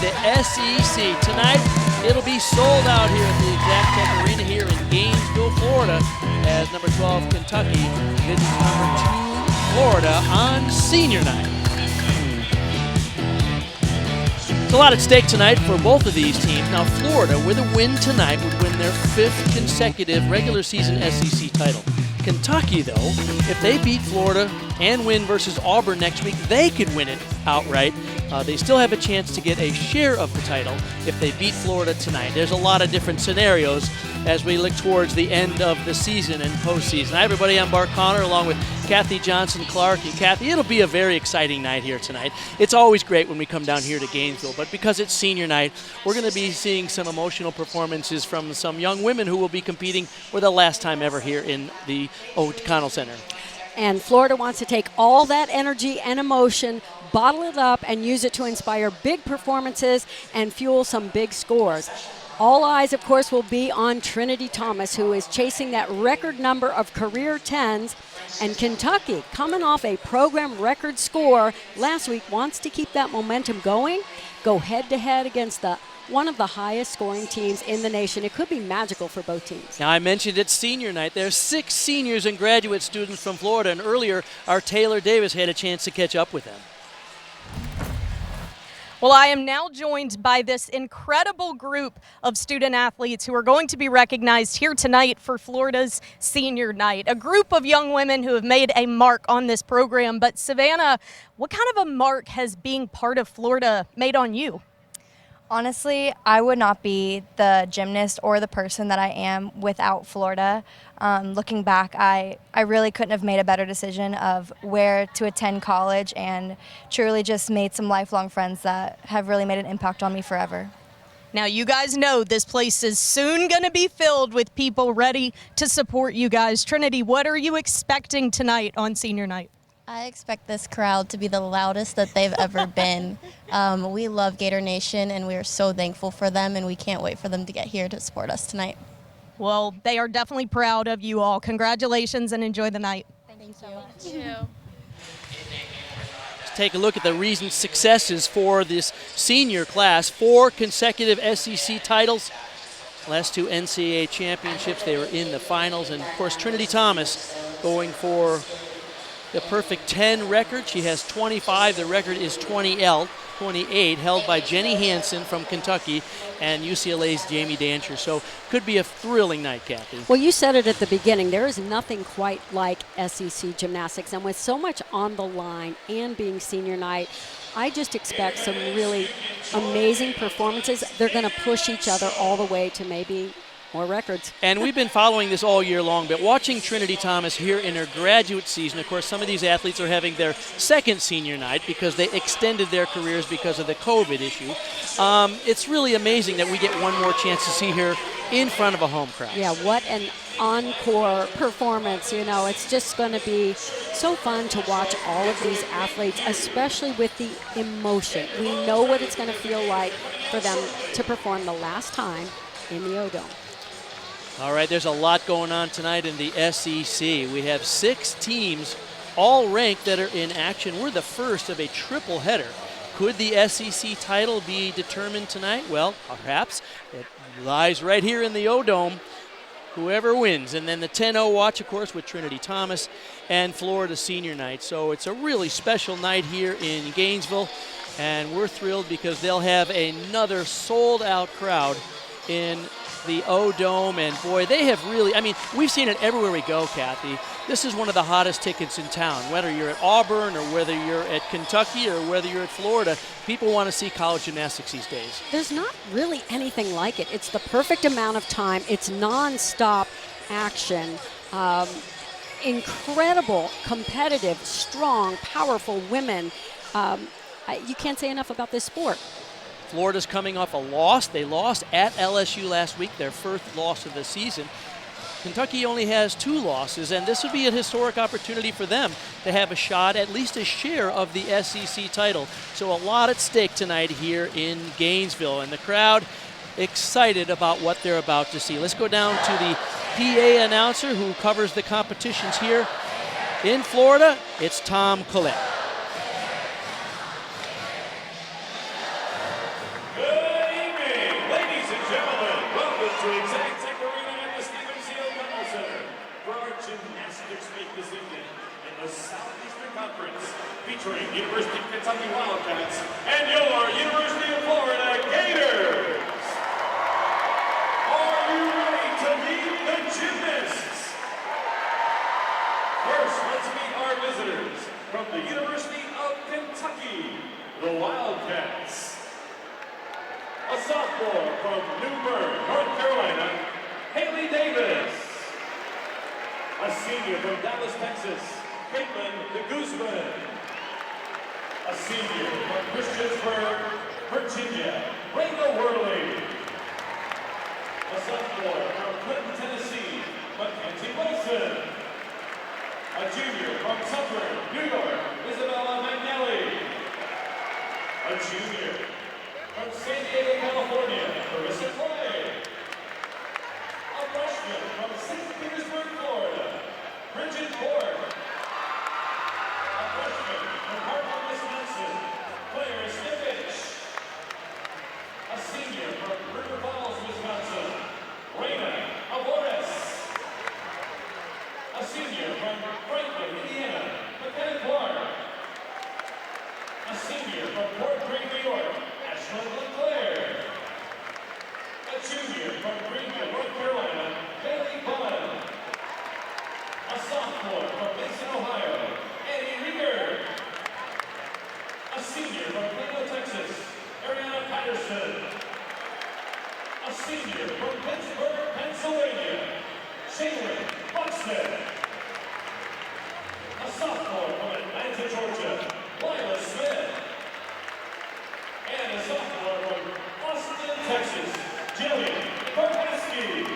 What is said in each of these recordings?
the SEC. Tonight, it'll be sold out here at the Exact Tech Arena here in Gainesville, Florida, as number 12 Kentucky visits number 2 Florida on senior night. There's a lot at stake tonight for both of these teams. Now, Florida, with a win tonight, would win their 5th consecutive regular season SEC title. Kentucky, though, if they beat Florida and win versus Auburn next week, they could win it outright. They still have a chance to get a share of the title if they beat Florida tonight. There's a lot of different scenarios as we look towards the end of the season and postseason. Hi, everybody. I'm Bart Connor along with Kathy Johnson-Clark. And Kathy, it'll be a very exciting night here tonight. It's always great when we come down here to Gainesville, but because it's senior night, we're going to be seeing some emotional performances from some young women who will be competing for the last time ever here in the O'Connell Center. And Florida wants to take all that energy and emotion, bottle it up, and use it to inspire big performances and fuel some big scores. All eyes, of course, will be on Trinity Thomas, who is chasing that record number of career 10s. And Kentucky, coming off a program record score last week, wants to keep that momentum going, go head-to-head against one of the highest scoring teams in the nation. It could be magical for both teams. Now, I mentioned it's senior night. There's 6 seniors and graduate students from Florida, and earlier our Taylor Davis had a chance to catch up with them. Well, I am now joined by this incredible group of student athletes who are going to be recognized here tonight for Florida's senior night. A group of young women who have made a mark on this program. But Savannah, what kind of a mark has being part of Florida made on you? Honestly, I would not be the gymnast or the person that I am without Florida. Looking back, I really couldn't have made a better decision of where to attend college, and truly just made some lifelong friends that have really made an impact on me forever. Now, you guys know this place is soon going to be filled with people ready to support you guys. Trinity, what are you expecting tonight on senior night? I expect this crowd to be the loudest that they've ever been. We love Gator Nation, and we are so thankful for them, and we can't wait for them to get here to support us tonight. Well, they are definitely proud of you all. Congratulations and enjoy the night. Thank you so much. Let's take a look at the recent successes for this senior class. 4 consecutive SEC titles. Last 2 NCAA championships, they were in the finals. And, of course, Trinity Thomas going for the perfect 10 record. She has 25. The record is 28, held by Jenny Hansen from Kentucky and UCLA's Jamie Dancher. So could be a thrilling night, Kathy. Well, you said it at the beginning. There is nothing quite like SEC gymnastics. And with so much on the line and being senior night, I just expect some really amazing performances. They're going to push each other all the way to maybe more records. And we've been following this all year long, but watching Trinity Thomas here in her graduate season, of course, some of these athletes are having their second senior night because they extended their careers because of the COVID issue. It's really amazing that we get one more chance to see her in front of a home crowd. Yeah, what an encore performance. You know, it's just going to be so fun to watch all of these athletes, especially with the emotion. We know what it's going to feel like for them to perform the last time in the O-Dome. All right, there's a lot going on tonight in the SEC. We have 6 teams, all ranked, that are in action. We're the first of a triple header. Could the SEC title be determined tonight? Well, perhaps. It lies right here in the O-Dome. Whoever wins. And then the 10-0 watch, of course, with Trinity Thomas and Florida senior night. So it's a really special night here in Gainesville. And we're thrilled because they'll have another sold-out crowd in the O-Dome, and boy, they have really, I mean, we've seen it everywhere we go, Kathy. This is one of the hottest tickets in town. Whether you're at Auburn or whether you're at Kentucky or whether you're at Florida, people want to see college gymnastics these days. There's not really anything like it. It's the perfect amount of time. It's non-stop action. Incredible, competitive, strong, powerful women. You can't say enough about this sport. Florida's coming off a loss. They lost at LSU last week, their first loss of the season. Kentucky only has 2 losses, and this would be a historic opportunity for them to have a shot, at least a share of the SEC title. So a lot at stake tonight here in Gainesville, and the crowd excited about what they're about to see. Let's go down to the PA announcer who covers the competitions here in Florida. It's Tom Collette. Conference, featuring University of Kentucky Wildcats and your University of Florida Gators. Are you ready to meet the gymnasts? First, let's meet our visitors from the University of Kentucky, the Wildcats. A sophomore from New Bern, North Carolina, Haley Davis. A senior from Dallas, Texas, Caitlin de Guzman. A senior from Christiansburg, Virginia, Raina Worley. A sophomore from Clinton, Tennessee, Mackenzie Wilson. A junior from Suffolk, New York, Isabella McNally. A junior from San Diego, California, Marissa Clay. A freshman from St. Petersburg, Florida, Bridget Ford. A freshman from Hartford, Wisconsin, Claire Stevich. A senior from River Falls, Wisconsin, Raina Alvarez. A senior from Franklin, Indiana, McKenna Clark. A senior from Fort Greene, New York, Ashlyn LeClaire. A junior from Greenville, North Carolina, Bailey Bunn. A sophomore from Mason, Ohio, Annie Rieger. A senior from Plano, Texas, Ariana Patterson. A senior from Pittsburgh, Pennsylvania, Shaylin Buxton. A sophomore from Atlanta, Georgia, Lila Smith. And a sophomore from Austin, Texas, Jillian Barbaski.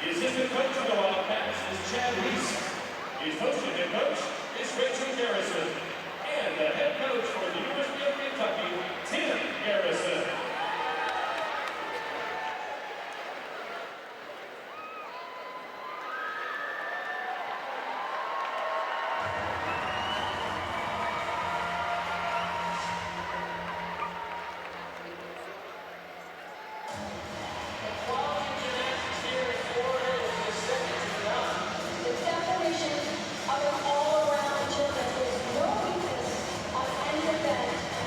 The assistant coach of the Wildcats is Chad Reese. The associate head coach is Rachel Garrison. And the head coach for the University of Kentucky, Tim Garrison. Definition of an all-around gymnast. There's no weakness on any event.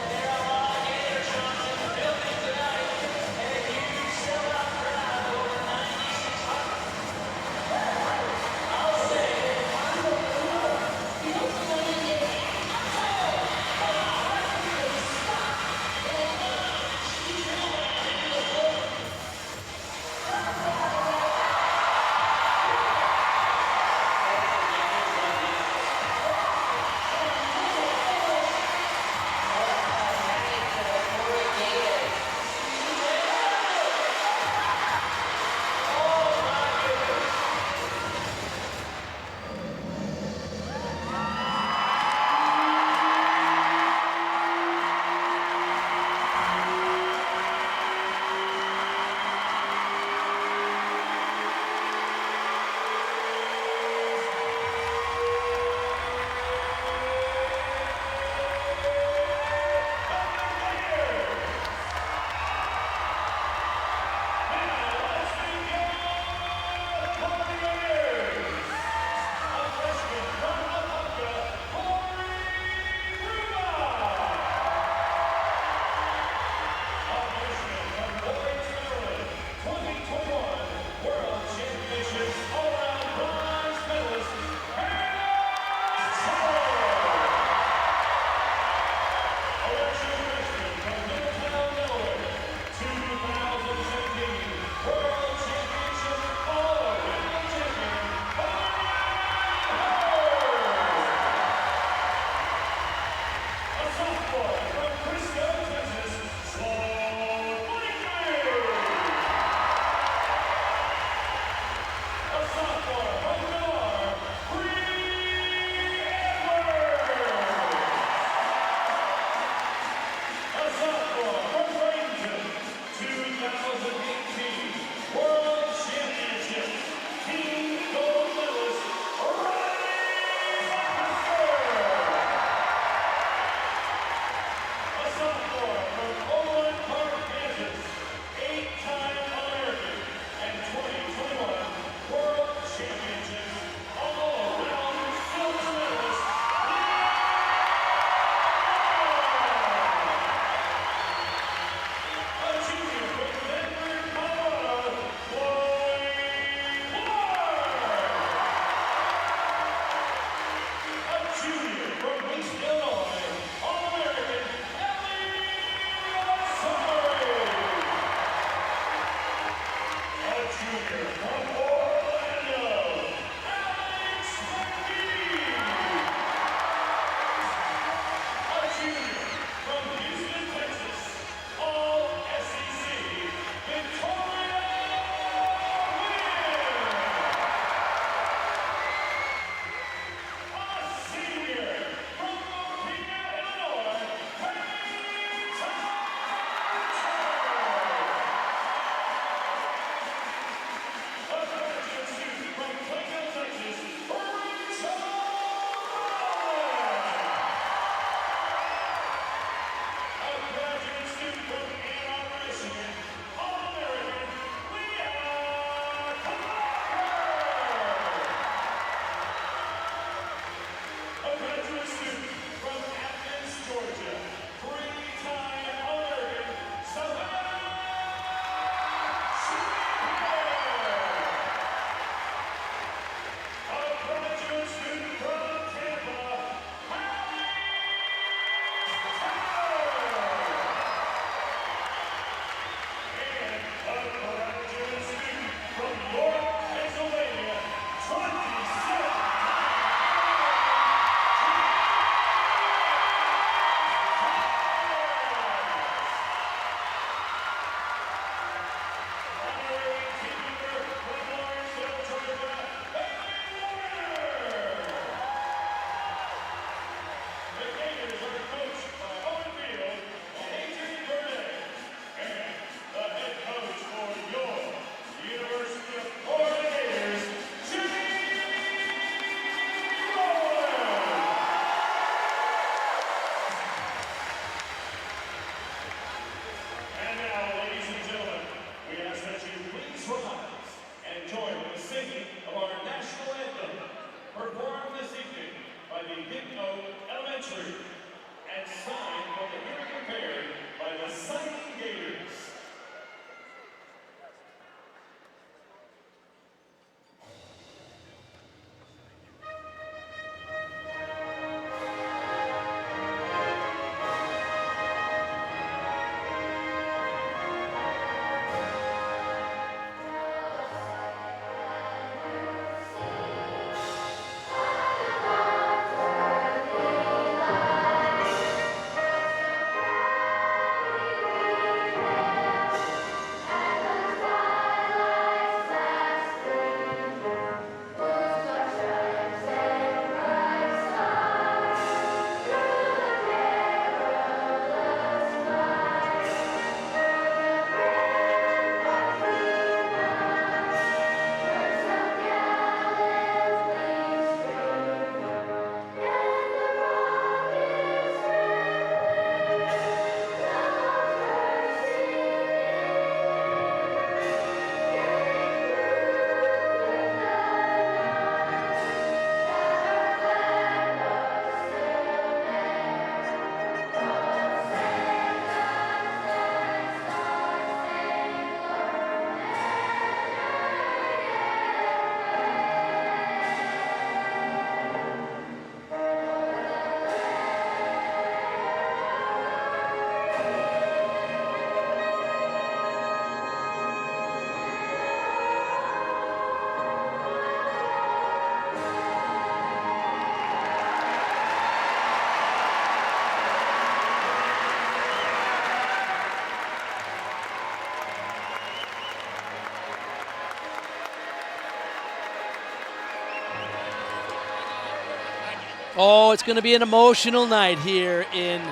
Oh, it's going to be an emotional night here in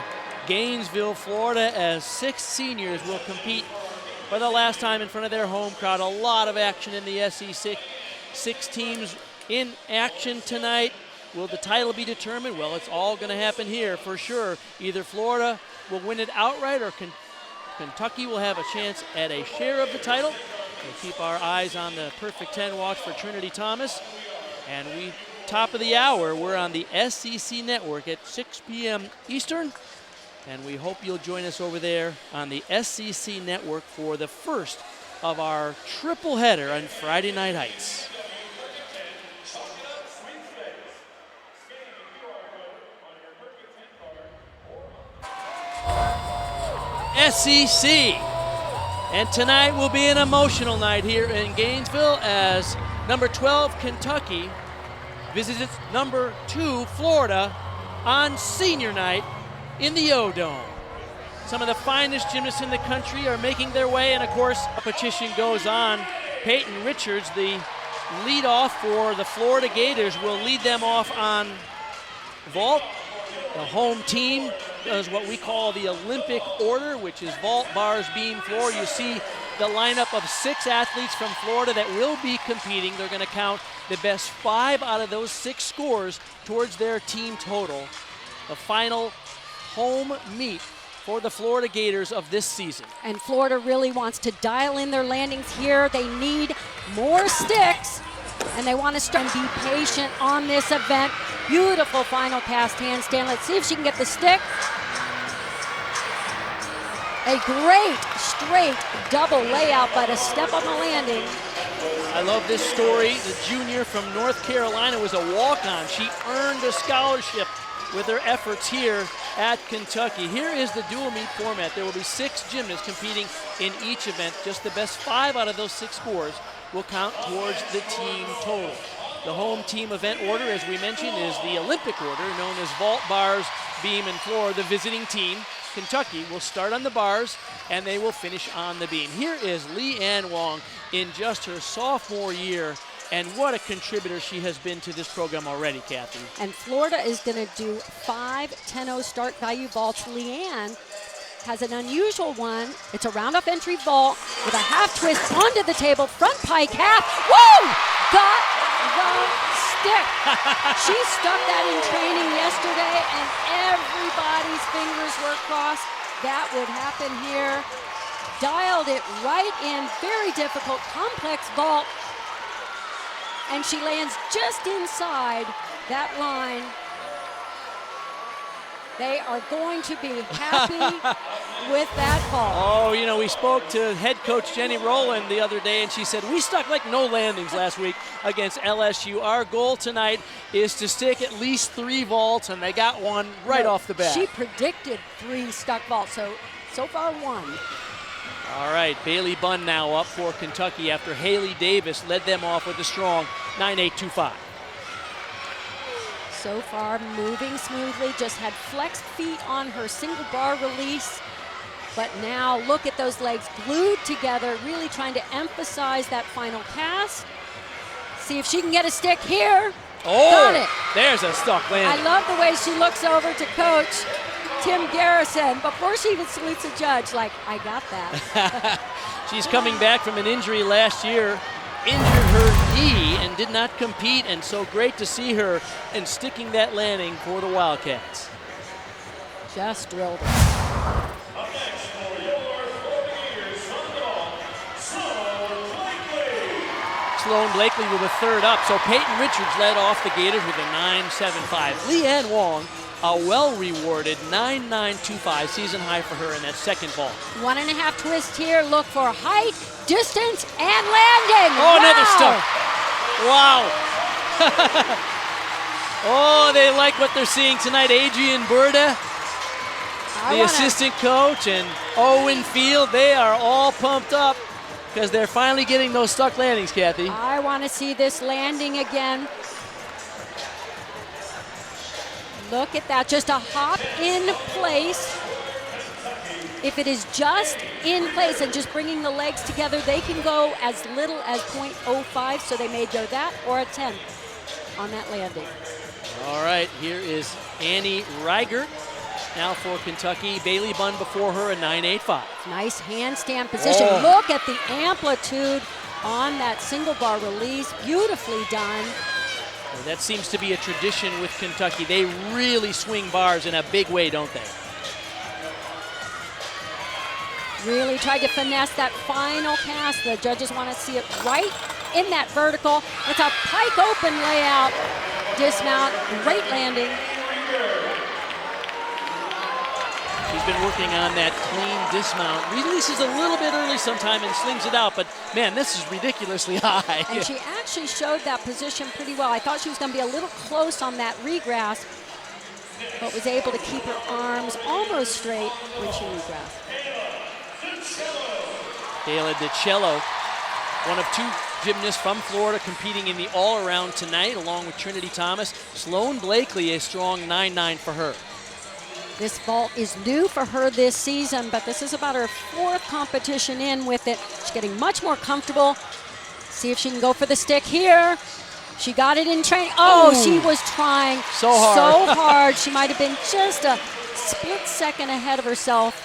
Gainesville, Florida, as 6 seniors will compete for the last time in front of their home crowd. A lot of action in the SEC. 6 teams in action tonight. Will the title be determined? Well, it's all going to happen here for sure. Either Florida will win it outright or Kentucky will have a chance at a share of the title. We'll keep our eyes on the Perfect 10 watch for Trinity Thomas. And top of the hour, we're on the SEC Network at 6 p.m. Eastern. And we hope you'll join us over there on the SEC Network for the first of our triple header on Friday Night Heights. SEC. And tonight will be an emotional night here in Gainesville as number 12 Kentucky visits its number 2 Florida on senior night in the O-Dome. Some of the finest gymnasts in the country are making their way, and of course, competition goes on. Peyton Richards, the lead off for the Florida Gators, will lead them off on vault. The home team does what we call the Olympic order, which is vault, bars, beam, floor. You see the lineup of 6 athletes from Florida that will be competing. They're going to count the best 5 out of those 6 scores towards their team total. The final home meet for the Florida Gators of this season. And Florida really wants to dial in their landings here. They need more sticks, and they want to start and be patient on this event. Beautiful final cast handstand. Let's see if she can get the stick. A great straight double layout, but a step on the landing. I love this story. The junior from North Carolina was a walk-on. She earned a scholarship with her efforts here at Kentucky. Here is the dual meet format. There will be 6 gymnasts competing in each event. Just the best 5 out of those 6 scores will count towards the team total. The home team event order, as we mentioned, is the Olympic order, known as vault, bars, beam, and floor. The visiting team, Kentucky, will start on the bars, and they will finish on the beam. Here is Leanne Wong in just her sophomore year, and what a contributor she has been to this program already, Kathy. And Florida is going to do 5 10-0 start value vaults. Leanne has an unusual one. It's a round-off entry vault with a half twist onto the table, front pike half. Woo! Got the stick. She stuck that in training yesterday, and everybody's fingers were crossed. That would happen here. Dialed it right in. Very difficult, complex vault. And she lands just inside that line. They are going to be happy with that vault. Oh, you know, we spoke to head coach Jenny Rowland the other day, and she said, we stuck like no landings last week against LSU. Our goal tonight is to stick at least 3 vaults, and they got one right off the bat. She predicted 3 stuck vaults, so far 1. All right, Bailey Bunn now up for Kentucky after Haley Davis led them off with a strong 9.825. So far moving smoothly, just had flexed feet on her single bar release. But now look at those legs glued together, really trying to emphasize that final cast. See if she can get a stick here. Oh, got it. There's a stuck landing. I love the way she looks over to coach Tim Garrison before she even salutes a judge, like, I got that. She's coming back from an injury last year, injured her knee and did not compete, and so great to see her and sticking that landing for the Wildcats. Just drilled it. Up next for your Florida Gators, Sloan Blakely with a third up, so Peyton Richards led off the Gators with a 9.75. Leanne Wong, a well-rewarded 9.925, season high for her in that second vault. 1.5 twist here. Look for height, distance, and landing. Oh, wow. Another stuff. Wow. Oh, they like what they're seeing tonight. Adrian Burda, the assistant coach, and Owen Field, they are all pumped up because they're finally getting those stuck landings, Kathy. I want to see this landing again. Look at that, just a hop in place. If it is just in place and just bringing the legs together, they can go as little as 0.05, so they may go that or a 10 on that landing. All right, here is Annie Reiger. Now for Kentucky, Bailey Bunn before her, a 9.85. Nice handstand position. Oh. Look at the amplitude on that single bar release. Beautifully done. Well, that seems to be a tradition with Kentucky. They really swing bars in a big way, don't they? Really tried to finesse that final pass. The judges want to see it right in that vertical. It's a pike open layout. Dismount, great landing. She's been working on that clean dismount. Releases a little bit early sometime and slings it out, but man, this is ridiculously high. And she actually showed that position pretty well. I thought she was going to be a little close on that regrasp, but was able to keep her arms almost straight when she regrasped. Kayla DiCello, one of two gymnasts from Florida competing in the all-around tonight, along with Trinity Thomas. Sloane Blakely, a strong 9.9 for her. This vault is new for her this season, but this is about her fourth competition in with it. She's getting much more comfortable. See if she can go for the stick here. She got it in training. Oh, Ooh. she was trying So hard. so hard. She might have been just a split second ahead of herself.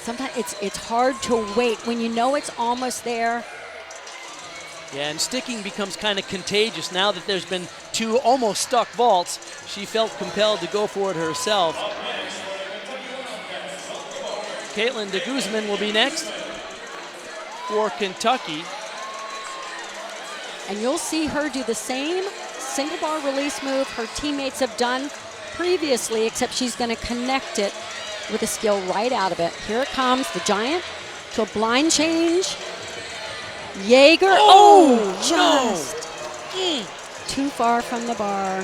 Sometimes it's hard to wait when you know it's almost there. Yeah, and sticking becomes kind of contagious. Now that there's been two almost stuck vaults, she felt compelled to go for it herself. Caitlin de Guzman will be next for Kentucky. And you'll see her do the same single bar release move her teammates have done previously, except she's going to connect it with a skill right out of it. Here it comes, the giant to a blind change. Jaeger, just too far from the bar.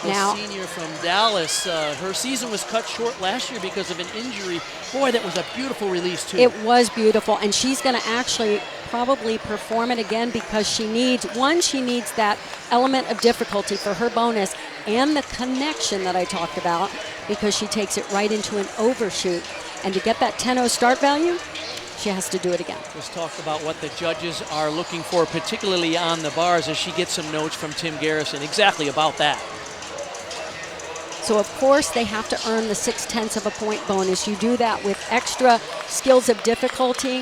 The Now, senior from Dallas, her season was cut short last year because of an injury. Boy, that was a beautiful release too. it was beautiful, and she's going to actually probably perform it again because she needs that element of difficulty for her bonus and the connection that I talked about, because she takes it right into an overshoot. And to get that 10-0 start value, she has to do it again. Just talked about what the judges are looking for, particularly on the bars, as she gets some notes from Tim Garrison exactly about that. So of course they have to earn the 0.6 of a point bonus. You do that with extra skills of difficulty.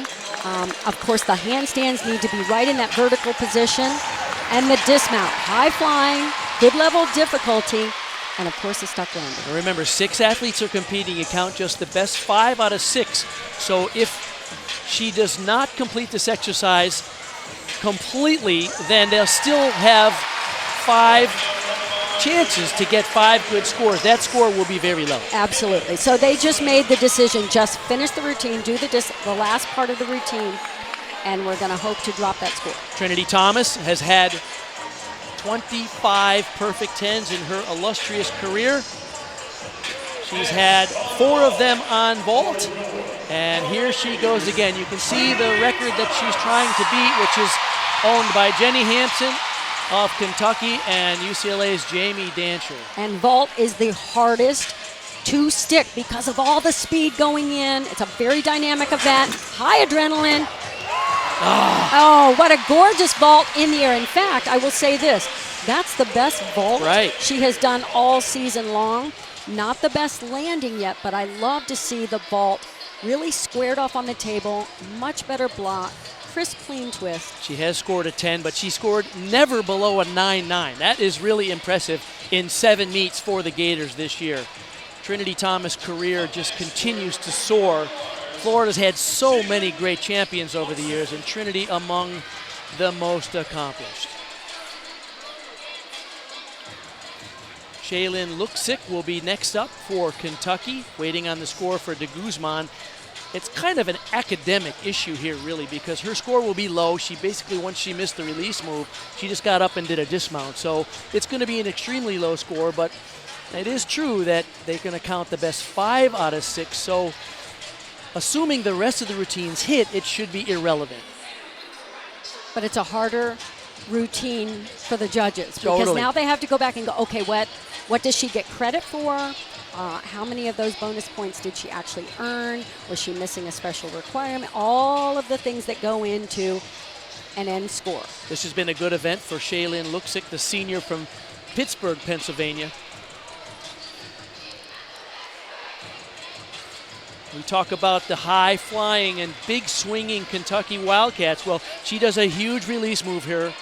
Of course the handstands need to be right in that vertical position. And the dismount, high flying, good level of difficulty, and of course the stuck landing. And remember, 6 athletes are competing. You count just the best 5 out of 6. So if she does not complete this exercise completely, then they'll still have 5 chances to get 5 good scores. That score will be very low. Absolutely. So they just made the decision, just finish the routine, do the last part of the routine, and we're going to hope to drop that score. Trinity Thomas has had 25 perfect 10s in her illustrious career. She's had 4 of them on vault, and here she goes again. You can see the record that she's trying to beat, which is owned by Jenny Hampson of Kentucky and UCLA's Jamie Dancher. And vault is the hardest to stick because of all the speed going in. It's a very dynamic event, high adrenaline. Oh, what a gorgeous vault in the air. In fact, I will say this, that's the best vault she has done all season long. Not the best landing yet, but I love to see the vault really squared off on the table, much better block, crisp, clean twist. She has scored a 10, but she scored never below a 9.9. That is really impressive in 7 meets for the Gators this year. Trinity Thomas' career just continues to soar. Florida's had so many great champions over the years, and Trinity among the most accomplished. Shaylin Luksic will be next up for Kentucky, waiting on the score for de Guzman. It's kind of an academic issue here, really, because her score will be low. She basically, once she missed the release move, she just got up and did a dismount. So it's going to be an extremely low score, but it is true that they're going to count the best 5 out of 6. So assuming the rest of the routines hit, it should be irrelevant. But it's a harder routine for the judges because now they have to go back and go, okay, what does she get credit for? How many of those bonus points did she actually earn? Was she missing a special requirement? All of the things that go into and end score. This has been a good event for Shaylin Luksick, the senior from Pittsburgh, Pennsylvania. We talk about the high-flying and big-swinging Kentucky Wildcats. Well, she does a huge release move here.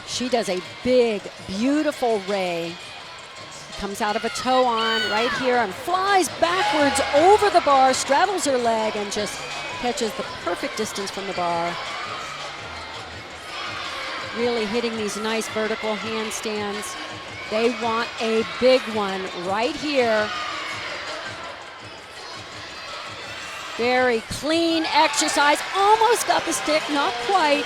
She does a big, beautiful ray. Comes out of a toe on right here and flies backwards over the bar, straddles her leg, and just catches the perfect distance from the bar. Really hitting these nice vertical handstands. They want a big one right here. Very clean exercise. Almost got the stick, not quite.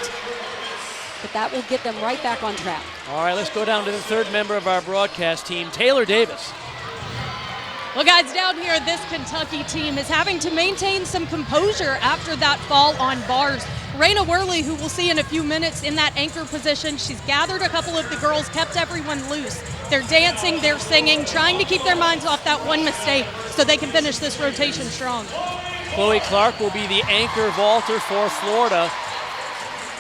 But that will get them right back on track. All right, let's go down to the third member of our broadcast team, Taylor Davis. Well, guys, down here, this Kentucky team is having to maintain some composure after that fall on bars. Raina Worley, who we'll see in a few minutes in that anchor position, she's gathered a couple of the girls, kept everyone loose. They're dancing, they're singing, trying to keep their minds off that one mistake so they can finish this rotation strong. Chloe Clark will be the anchor vaulter for Florida.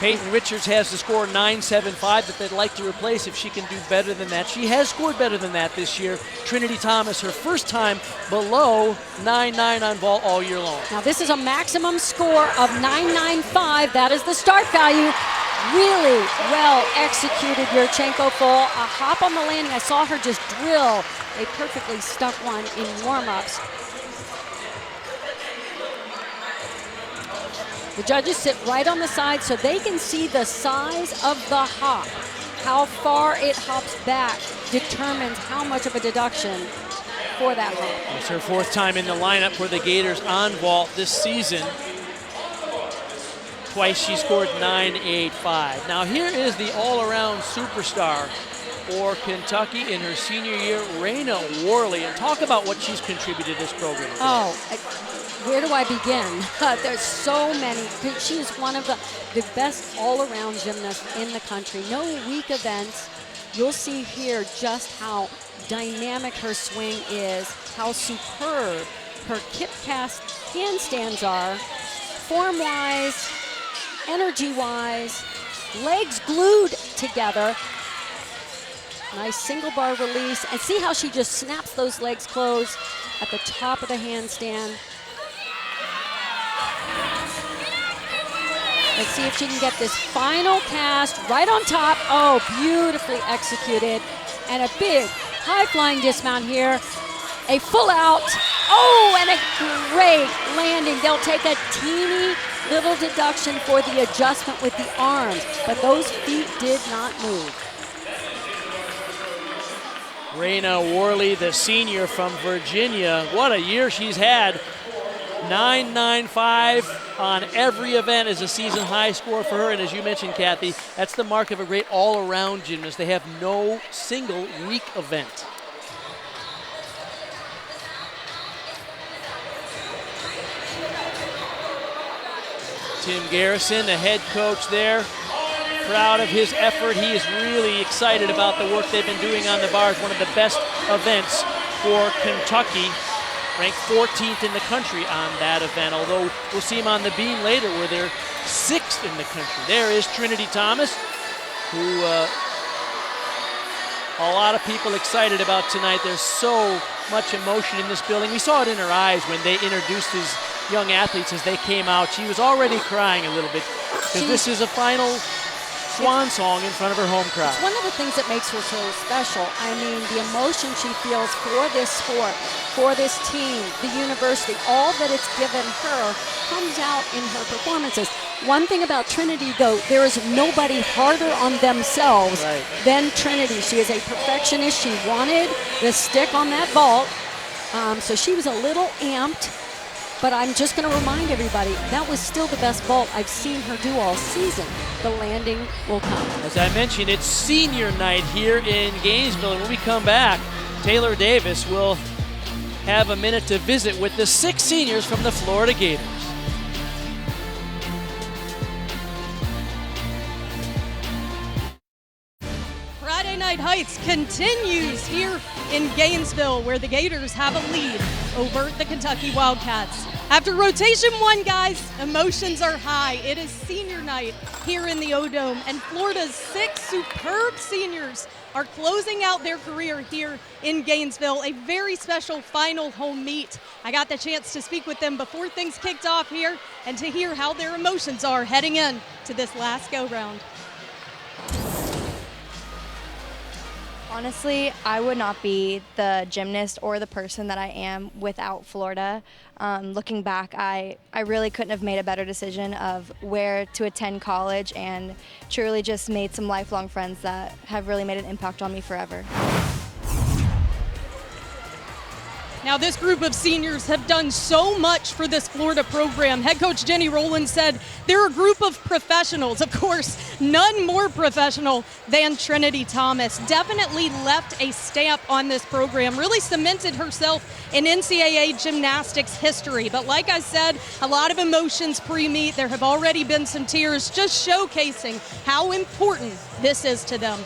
Peyton Richards has the score 9.75 that they'd like to replace if she can do better than that. She has scored better than that this year. Trinity Thomas, her first time below 9.9 on vault all year long. Now this is a maximum score of 9.95. That is the start value. Really well executed Yurchenko full. A hop on the landing. I saw her just drill a perfectly stuck one in warm-ups. The judges sit right on the side so they can see the size of the hop. How far it hops back determines how much of a deduction for that hop. It's her fourth time in the lineup for the Gators on vault this season. Twice she scored 9.85. Now here is the all-around superstar for Kentucky in her senior year, Raina Worley. And talk about what she's contributed to this program. Where do I begin? There's so many. She is one of the best all-around gymnasts in the country. No weak events. You'll see here just how dynamic her swing is, how superb her kip cast handstands are, form-wise, energy-wise, legs glued together. Nice single bar release. And see how she just snaps those legs closed at the top of the handstand. Let's see if she can get this final cast right on top. Oh, beautifully executed. And a big high-flying dismount here. A full out. Oh, and a great landing. They'll take a teeny little deduction for the adjustment with the arms, but those feet did not move. Raina Worley, the senior from Virginia. What a year she's had. 9.95 on every event is a season high score for her. And as you mentioned, Kathy, that's the mark of a great all-around gymnast. They have no single weak event. Tim Garrison, the head coach there, proud of his effort. He is really excited about the work they've been doing on the bars. One of the best events for Kentucky. Ranked 14th in the country on that event, although we'll see them on the beam later where they're 6th in the country. There is Trinity Thomas, who a lot of people excited about tonight. There's so much emotion in this building. We saw it in her eyes when they introduced these young athletes as they came out. She was already crying a little bit because this is a final swan song in front of her home crowd. It's one of the things that makes her so special. I mean, the emotion she feels for this sport, for this team, the university, all that it's given her comes out in her performances. One thing about Trinity, though, there is nobody harder on themselves than Trinity. She is a perfectionist. She wanted the stick on that vault, so she was a little amped. But I'm just going to remind everybody, that was still the best vault I've seen her do all season. The landing will come. As I mentioned, it's senior night here in Gainesville. And when we come back, Taylor Davis will have a minute to visit with the 6 seniors from the Florida Gators. Friday Night Heights continues here in Gainesville, where the Gators have a lead over the Kentucky Wildcats. After rotation 1, guys, emotions are high. It is senior night here in the O-Dome, and Florida's 6 superb seniors are closing out their career here in Gainesville, a very special final home meet. I got the chance to speak with them before things kicked off here and to hear how their emotions are heading in to this last go-round. Honestly, I would not be the gymnast or the person that I am without Florida. Looking back, I really couldn't have made a better decision of where to attend college, and truly just made some lifelong friends that have really made an impact on me forever. Now, this group of seniors have done so much for this Florida program. Head coach Jenny Rowland said they're a group of professionals. Of course, none more professional than Trinity Thomas. Definitely left a stamp on this program, really cemented herself in NCAA gymnastics history. But like I said, a lot of emotions pre-meet. There have already been some tears, just showcasing how important this is to them.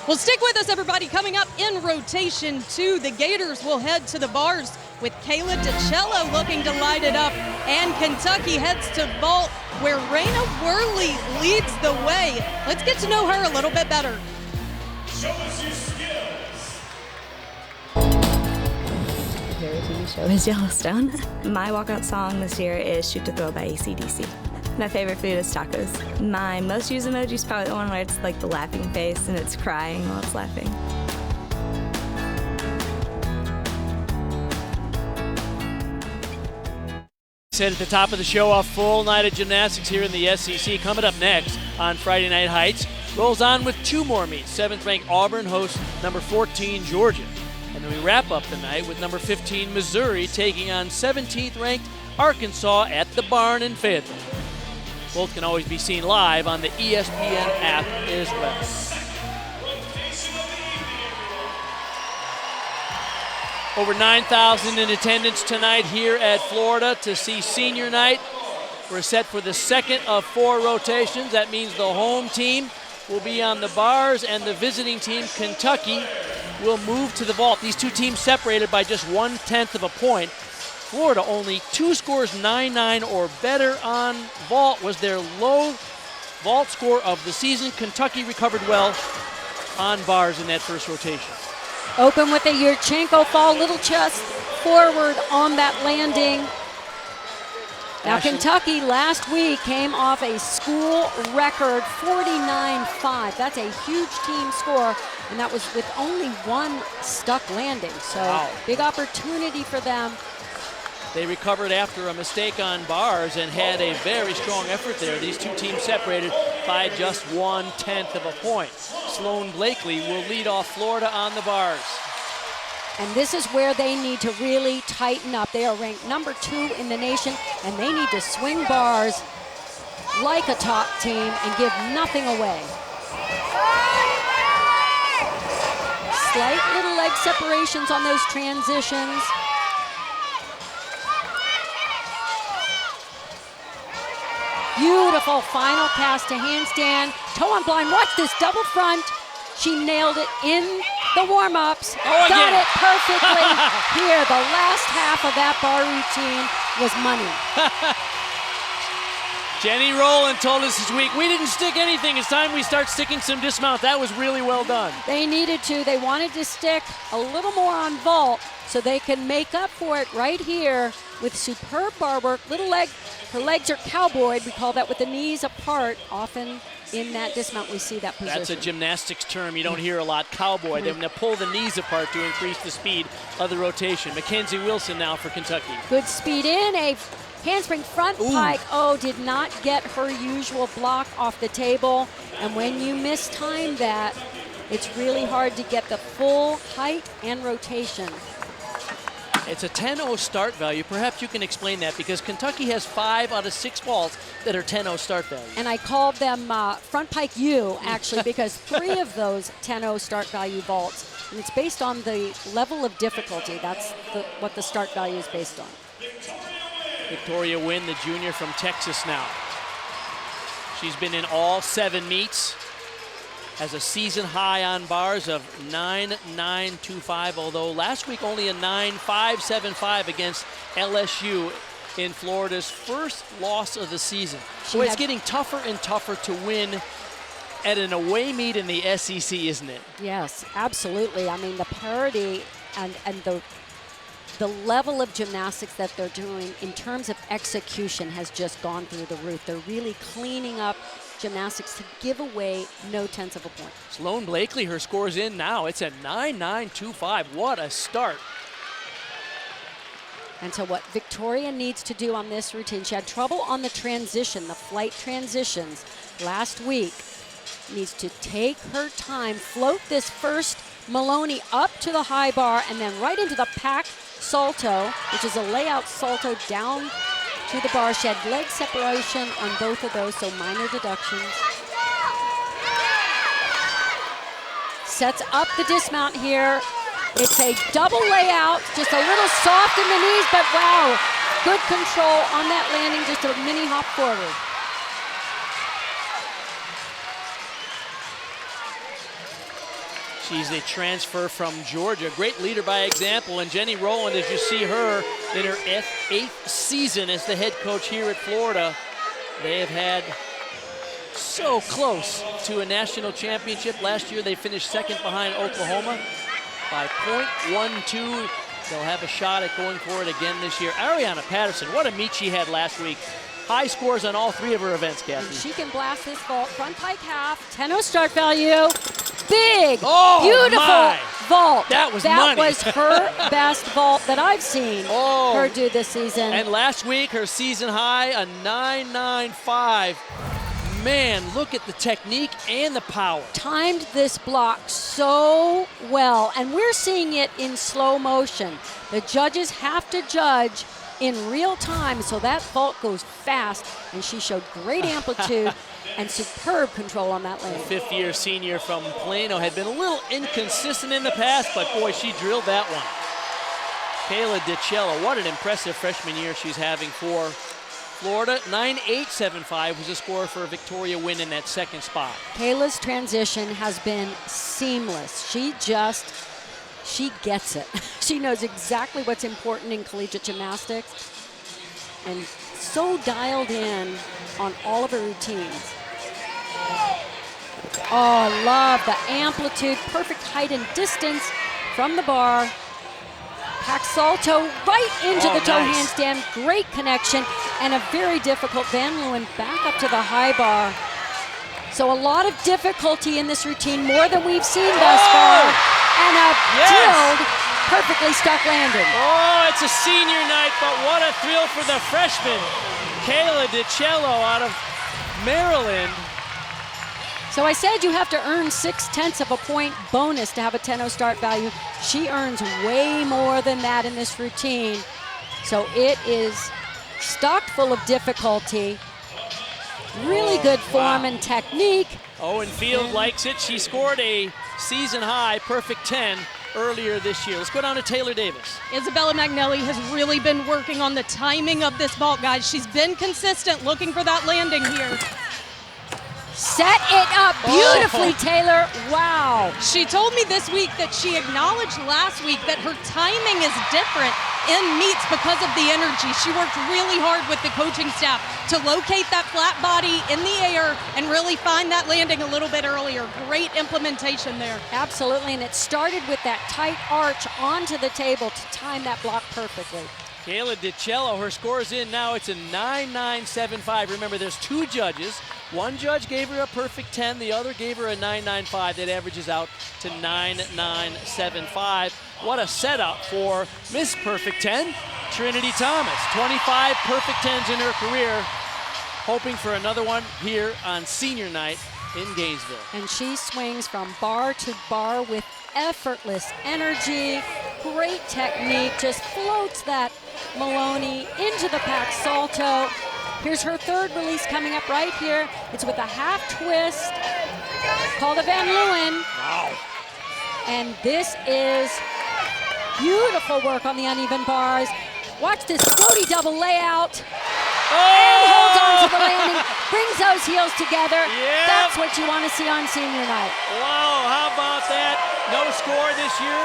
Well, stick with us, everybody. Coming up in rotation 2, the Gators will head to the bars with Kayla DiCello looking to light it up, and Kentucky heads to vault where Raina Worley leads the way. Let's get to know her a little bit better. Show us your skills. My favorite TV show is Yellowstone. My walkout song this year is Shoot to Thrill by AC/DC. My favorite food is tacos. My most used emoji is probably the one where it's like the laughing face and it's crying while it's laughing. Said at the top of the show, a full night of gymnastics here in the SEC. Coming up next on Friday Night Heights, rolls on with 2 more meets. 7th-ranked Auburn hosts number 14 Georgia. And then we wrap up the night with number 15 Missouri taking on 17th-ranked Arkansas at the Barn in Fayetteville. Both can always be seen live on the ESPN app as well. Over 9,000 in attendance tonight here at Florida to see senior night. We're set for the second of 4 rotations. That means the home team will be on the bars and the visiting team, Kentucky, will move to the vault. These 2 teams separated by just 1/10 of a point. Florida only 2 scores 9-9 or better on vault was their low vault score of the season. Kentucky recovered well on bars in that first rotation. Open with a Yurchenko fall, little chest forward on that landing. Now, Kentucky last week came off a school record 49-5. That's a huge team score, and that was with only 1 stuck landing. So wow. Big opportunity for them. They recovered after a mistake on bars and had a very strong effort there. These 2 teams separated by just 1/10 of a point. Sloan Blakely will lead off Florida on the bars. And this is where they need to really tighten up. They are ranked number 2 in the nation, and they need to swing bars like a top team and give nothing away. Slight little leg separations on those transitions. Beautiful final pass to handstand. Toe on blind. Watch this double front. She nailed it in the warm-ups. Oh, got again. it perfectly. Here, the last half of that bar routine was money. Jenny Rowland told us this week, we didn't stick anything. It's time we start sticking some dismount. That was really well done. They needed to. They wanted to stick a little more on vault so they can make up for it right here with superb bar work. Little leg, her legs are cowboyed. We call that with the knees apart. Often in that dismount we see that position. That's a gymnastics term you don't hear a lot, cowboy. They're going to pull the knees apart to increase the speed of the rotation. Mackenzie Wilson now for Kentucky. Good speed in, a handspring front pike. Oh, did not get her usual block off the table. And when you mistime that, it's really hard to get the full height and rotation. It's a 10-0 start value. Perhaps you can explain that because Kentucky has 5 out of 6 vaults that are 10-0 start value. And I called them front pike U, actually, because 3 of those 10-0 start value vaults. And it's based on the level of difficulty. That's what the start value is based on. Victoria Wynn, the junior from Texas now. She's been in all 7 meets. Has a season high on bars of 9.925, although last week only a 9.575 against LSU. in Florida's first loss of the season. She Boy, it's had- getting tougher and tougher to win at an away meet in the SEC, isn't it? Yes, absolutely. I mean, the parity and the level of gymnastics that they're doing in terms of execution has just gone through the roof. They're really cleaning up gymnastics to give away no tenths of a point. Sloan Blakely, her score's in now. It's a 9.925. What a start. And so what Victoria needs to do on this routine, she had trouble on the transition, the flight transitions last week, needs to take her time, float this first Maloney up to the high bar and then right into the pack salto, which is a layout salto down to the bar. She had leg separation on both of those, so minor deductions. Sets up the dismount here. It's a double layout, just a little soft in the knees, but wow, good control on that landing, just a mini hop forward. She's a transfer from Georgia. Great leader by example. And Jenny Rowland, as you see her in her eighth season as the head coach here at Florida, they have had so close to a national championship. Last year they finished second behind Oklahoma by .12. They'll have a shot at going for it again this year. Ariana Patterson, what a meet she had last week. High scores on all three of her events, Kathy. And she can blast this vault, front pike half, 10-0 start value. Big, Oh, beautiful my. vault. That was money. was her best vault that I've seen Oh. her do this season. And last week, her season high, a 9.95. Man, look at the technique and the power. Timed this block so well, and we're seeing it in slow motion. The judges have to judge in real time, so that vault goes fast, and she showed great amplitude and superb control on that lane. Fifth-year senior from Plano had been a little inconsistent in the past, but boy, she drilled that one. Kayla DiCello, what an impressive freshman year she's having for Florida. 9.875 was the score for a Victoria win in that second spot. Kayla's transition has been seamless. She gets it. She knows exactly what's important in collegiate gymnastics and so dialed in on all of her routines. Oh, I love the amplitude, perfect height and distance from the bar. Pack salto right into the toe nice. handstand. Great connection and a very difficult Van Leeuwen back up to the high bar. So a lot of difficulty in this routine, more than we've seen thus far. And a drilled, perfectly stuck landing. Oh, it's a senior night, but what a thrill for the freshman. Kayla DiCello out of Maryland. So I said you have to earn 0.6 of a point bonus to have a 10-0 start value. She earns way more than that in this routine. So it is stocked full of difficulty. Really good form and technique. Owen Field likes it. She scored a season high perfect 10 earlier this year. Let's go down to Taylor Davis. Isabella Magnelli has really been working on the timing of this vault, guys. She's been consistent looking for that landing here. Set it up beautifully, Taylor. Wow. She told me this week that she acknowledged last week that her timing is different in meets because of the energy. She worked really hard with the coaching staff to locate that flat body in the air and really find that landing a little bit earlier. Great implementation there. Absolutely, and it started with that tight arch onto the table to time that block perfectly. Kayla DiCello, her score's in now. It's a 9.975. Remember, there's two judges. One judge gave her a perfect 10. The other gave her a 9.95. That averages out to 9.975. What a setup for Miss Perfect 10, Trinity Thomas. 25 perfect 10s in her career. Hoping for another one here on senior night in Gainesville. And she swings from bar to bar with effortless energy, great technique, just floats that Maloney into the pack salto. Here's her third release coming up right here. It's with a half twist called a Van Leeuwen. Wow. And this is beautiful work on the uneven bars. Watch this floaty double layout. And holds on to the landing, brings those heels together. Yep. That's what you want to see on senior night. Wow, how about that? No score this year.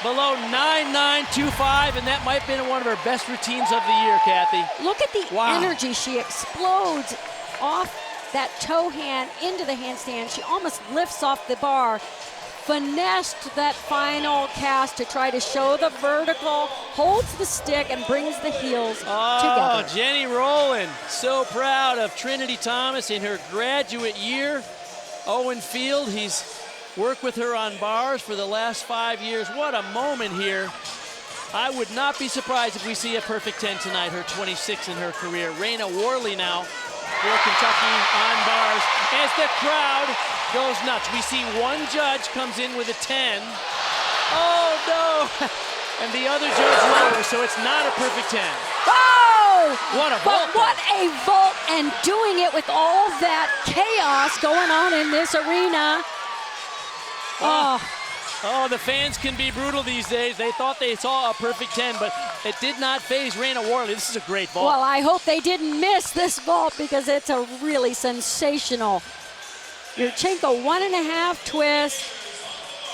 below 9.925, and that might have been one of her best routines of the year, Kathy. Look at the Wow. energy. She explodes off that toe hand into the handstand. She almost lifts off the bar, finessed that final cast to try to show the vertical, holds the stick, and brings the heels together. Jenny Rowland, so proud of Trinity Thomas in her graduate year. Owen Field, he's worked with her on bars for the last 5 years. What a moment here. I would not be surprised if we see a perfect 10 tonight, her 26th in her career. Raina Worley now for Kentucky on bars as the crowd goes nuts. We see one judge comes in with a 10. Oh no! And the other judge lower, so it's not a perfect 10. Oh! What a But vault! what a vault, and doing it with all that chaos going on in this arena. Oh, the fans can be brutal these days. They thought they saw a perfect 10, but it did not faze Raina Worley. This is a great vault. Well, I hope they didn't miss this vault because it's a really sensational. Yurchenko 1.5 twist.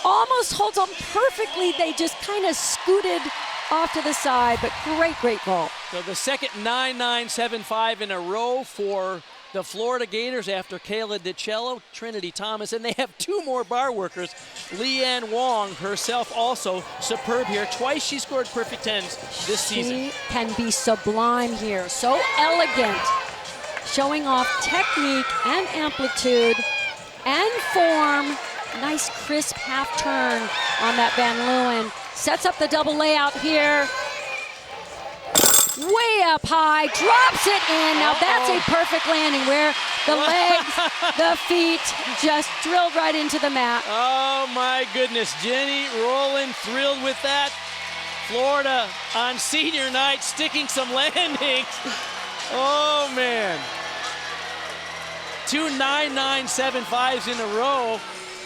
Almost holds on perfectly. They just kind of scooted off to the side, but great vault. So the second 9.975 in a row for the Florida Gators after Kayla DiCello, Trinity Thomas, and they have two more bar workers. Leanne Wong herself also superb here. Twice she scored perfect 10s this season. She can be sublime here. So elegant, showing off technique and amplitude and form. Nice crisp half turn on that Van Leeuwen. Sets up the double layout here. Way up high, drops it in. Now that's a perfect landing where the legs, the feet just drilled right into the mat. Oh my goodness, Jenny Rowland thrilled with that. Florida on senior night sticking some landings. Oh man. 2 9.975s in a row.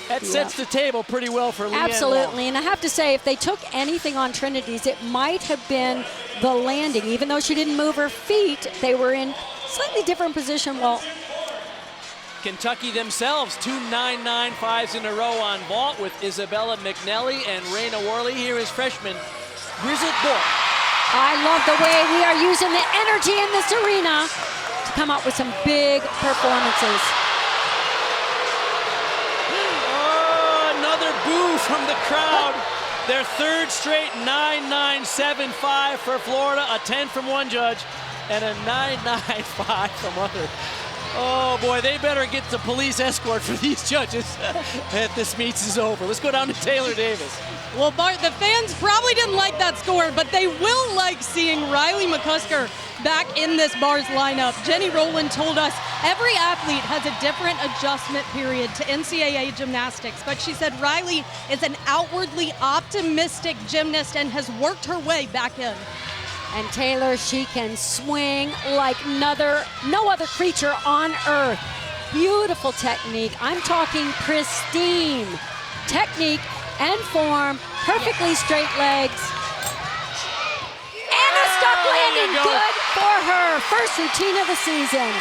That sets the table pretty well for Leanne Absolutely, Wong. and I have to say, if they took anything on Trinity's, it might have been the landing. Even though she didn't move her feet, they were in slightly different position. Well, Kentucky themselves, 2 9.95s in a row on vault with Isabella McNelly and Raina Worley. Here is freshman Grizzled Boy. I love the way we are using the energy in this arena to come up with some big performances. Boo from the crowd. Their third straight 9.975 for Florida, a 10 from one judge, and a 9.95 from other. Oh boy, they better get the police escort for these judges if this meets is over. Let's go down to Taylor Davis. Well, Bart, the fans probably didn't like that score, but they will like seeing Riley McCusker back in this bars lineup. Jenny Rowland told us every athlete has a different adjustment period to NCAA gymnastics, but she said Riley is an outwardly optimistic gymnast and has worked her way back in. And Taylor, she can swing like no other creature on earth. Beautiful technique. I'm talking pristine technique and form, perfectly straight legs. And a stuck landing, good for her. First routine of the season.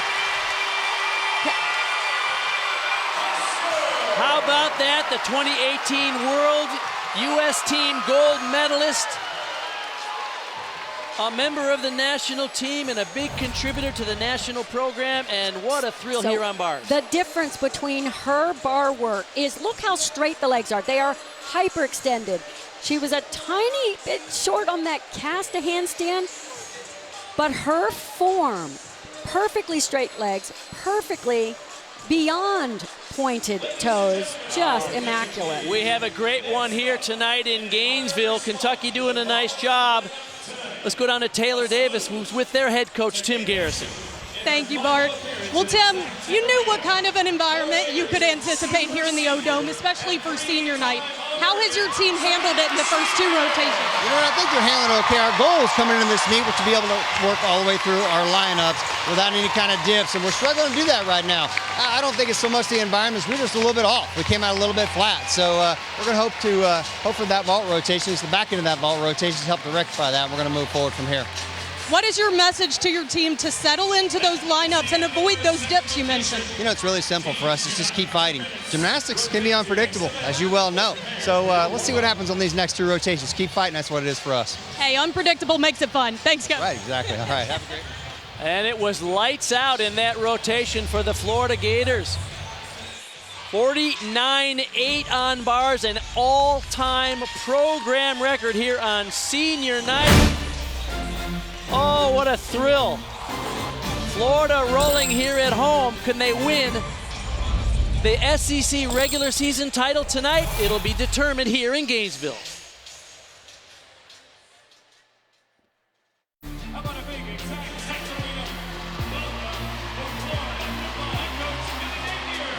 How about that? The 2018 World U.S. Team gold medalist, a member of the national team and a big contributor to the national program, and what a thrill here on bars. The difference between her bar work is look how straight the legs are. They are hyperextended. She was a tiny bit short on that cast a handstand, but her form, perfectly straight legs, perfectly beyond pointed toes, just immaculate. We have a great one here tonight in Gainesville. Kentucky doing a nice job. Let's go down to Taylor Davis, who's with their head coach, Tim Garrison. Thank you, Bart. Well, Tim, you knew what kind of an environment you could anticipate here in the O-Dome, especially for senior night. How has your team handled it in the first two rotations? You know what, I think they're handling it okay. Our goal is coming into this meet was to be able to work all the way through our lineups without any kind of dips, and we're struggling to do that right now. I don't think it's so much the environment, we're just a little bit off. We came out a little bit flat, so we're going to hope for that vault rotation. It's the back end of that vault rotation to help to rectify that, and we're going to move forward from here. What is your message to your team to settle into those lineups and avoid those dips you mentioned? You know, it's really simple for us. It's just keep fighting. Gymnastics can be unpredictable, as you well know. So let's see what happens on these next 2 rotations. Keep fighting. That's what it is for us. Hey, unpredictable makes it fun. Thanks, guys. Right, exactly. All right, have a great And it was lights out in that rotation for the Florida Gators. 49-8 on bars, an all-time program record here on senior night. Oh, what a thrill. Florida rolling here at home. Can they win the SEC regular season title tonight? It'll be determined here in Gainesville. How about a big exciting Texas Arena? Welcome for Florida football head coach Billy Napier.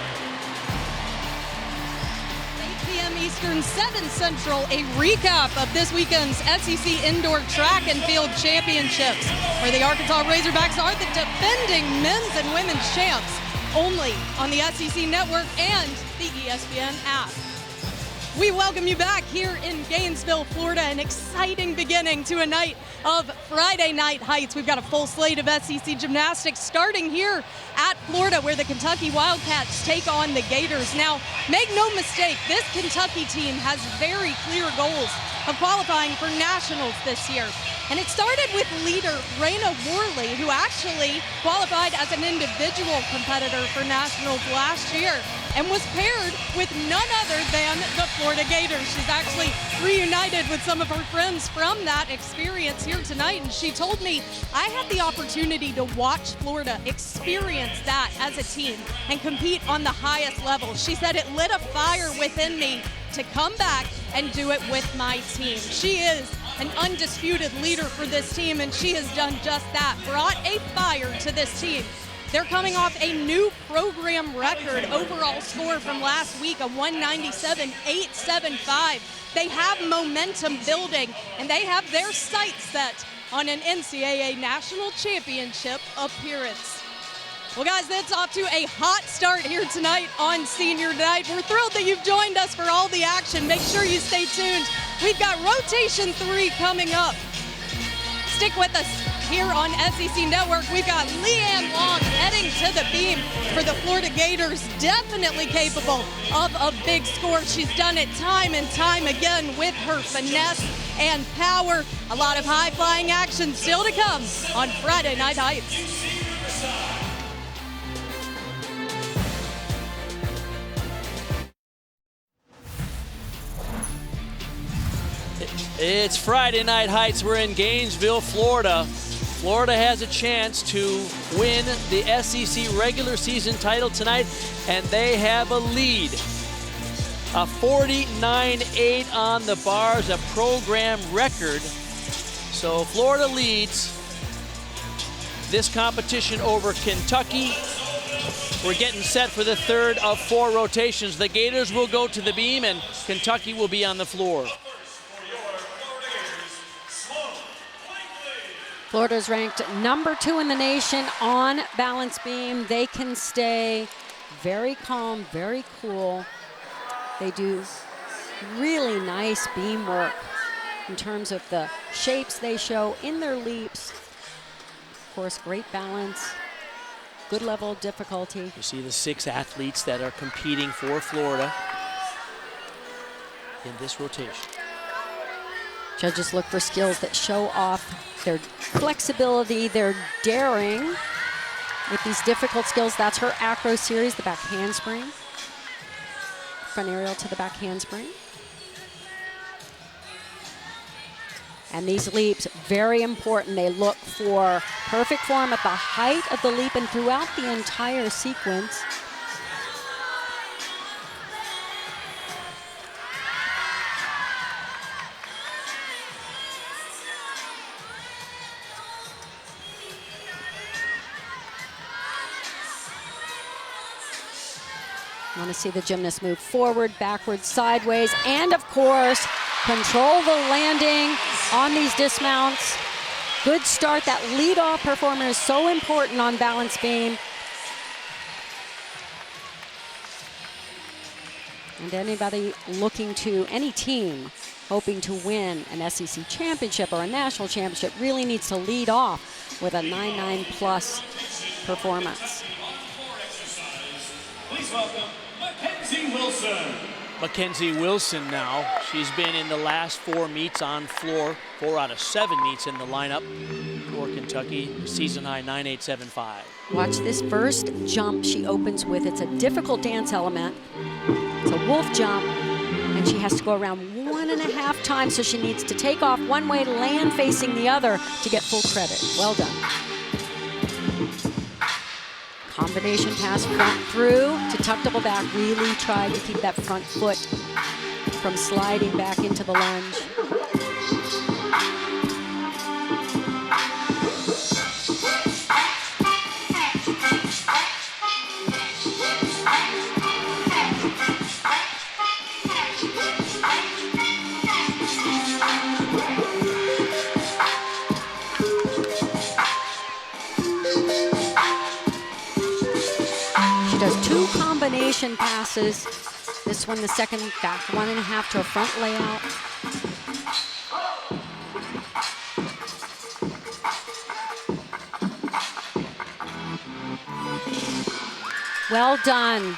8 p.m. Eastern, 7 Central, a recap of this weekend's SEC Indoor Track and Field Championships, where the Arkansas Razorbacks are the defending men's and women's champs, only on the SEC Network and the ESPN app. We welcome you back here in Gainesville, Florida, an exciting beginning to a night of Friday Night Heights. We've got a full slate of SEC gymnastics starting here at Florida, where the Kentucky Wildcats take on the Gators. Now, make no mistake, this Kentucky team has very clear goals of qualifying for nationals this year. And it started with leader Raina Worley, who actually qualified as an individual competitor for nationals last year and was paired with none other than the Florida Gators. She's actually reunited with some of her friends from that experience here tonight, and she told me, I had the opportunity to watch Florida experience that as a team and compete on the highest level. She said it lit a fire within me to come back and do it with my team. She is an undisputed leader for this team, and she has done just that, brought a fire to this team. They're coming off a new program record overall score from last week, a 197.875. They have momentum building, and they have their sights set on an NCAA national championship appearance. Well, guys, that's off to a hot start here tonight on Senior Night. We're thrilled that you've joined us for all the action. Make sure you stay tuned. We've got Rotation 3 coming up. Stick with us here on SEC Network. We've got Leanne Long heading to the beam for the Florida Gators, definitely capable of a big score. She's done it time and time again with her finesse and power. A lot of high-flying action still to come on Friday Night Heights. It's Friday Night Heights. We're in Gainesville, Florida. Florida has a chance to win the SEC regular season title tonight, and they have a lead. A 49-8 on the bars, a program record. So Florida leads this competition over Kentucky. We're getting set for the third of 4 rotations. The Gators will go to the beam, and Kentucky will be on the floor. Florida's ranked number 2 in the nation on balance beam. They can stay very calm, very cool. They do really nice beam work in terms of the shapes they show in their leaps. Of course, great balance, good level of difficulty. You see the 6 athletes that are competing for Florida in this rotation. Judges look for skills that show off their flexibility, their daring with these difficult skills. That's her acro series, the back handspring. Front aerial to the back handspring. And these leaps, very important. They look for perfect form at the height of the leap and throughout the entire sequence. You want to see the gymnast move forward, backwards, sideways, and of course, control the landing on these dismounts. Good start. That lead-off performer is so important on balance beam. And anybody looking to, any team hoping to win an SEC championship or a national championship really needs to lead off with a 9-9 plus performance. Please welcome Mackenzie Wilson. Mackenzie Wilson now. She's been in the last 4 meets on floor, 4 out of 7 meets in the lineup for Kentucky. Season high 9.875. Watch this first jump she opens with. It's a difficult dance element. It's a wolf jump, and she has to go around 1.5 times, so she needs to take off one way, land facing the other to get full credit. Well done. Combination pass front through to tuck double back. Really tried to keep that front foot from sliding back into the lunge. Does 2 combination passes. This one, the second, back 1.5 to a front layout. Well done.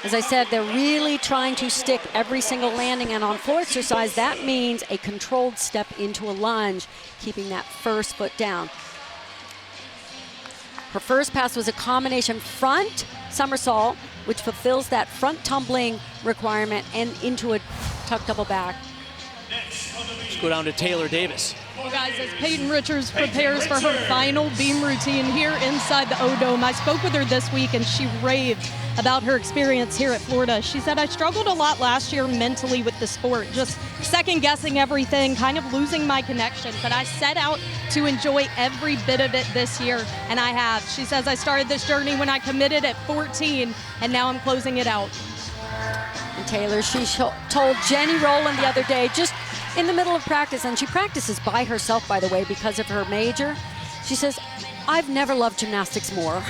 As I said, they're really trying to stick every single landing, and on floor exercise, that means a controlled step into a lunge, keeping that first foot down. Her first pass was a combination front somersault, which fulfills that front tumbling requirement, and into a tuck double back. Let's go down to Taylor Davis. Well, guys, as Peyton Richards prepares for her final beam routine here inside the O-Dome, I spoke with her this week, and she raved about her experience here at Florida. She said, I struggled a lot last year mentally with the sport, just second-guessing everything, kind of losing my connection, but I set out to enjoy every bit of it this year, and I have. She says, I started this journey when I committed at 14, and now I'm closing it out. And Taylor, she told Jenny Rowland the other day, just in the middle of practice, and she practices by herself, by the way, because of her major. She says, I've never loved gymnastics more.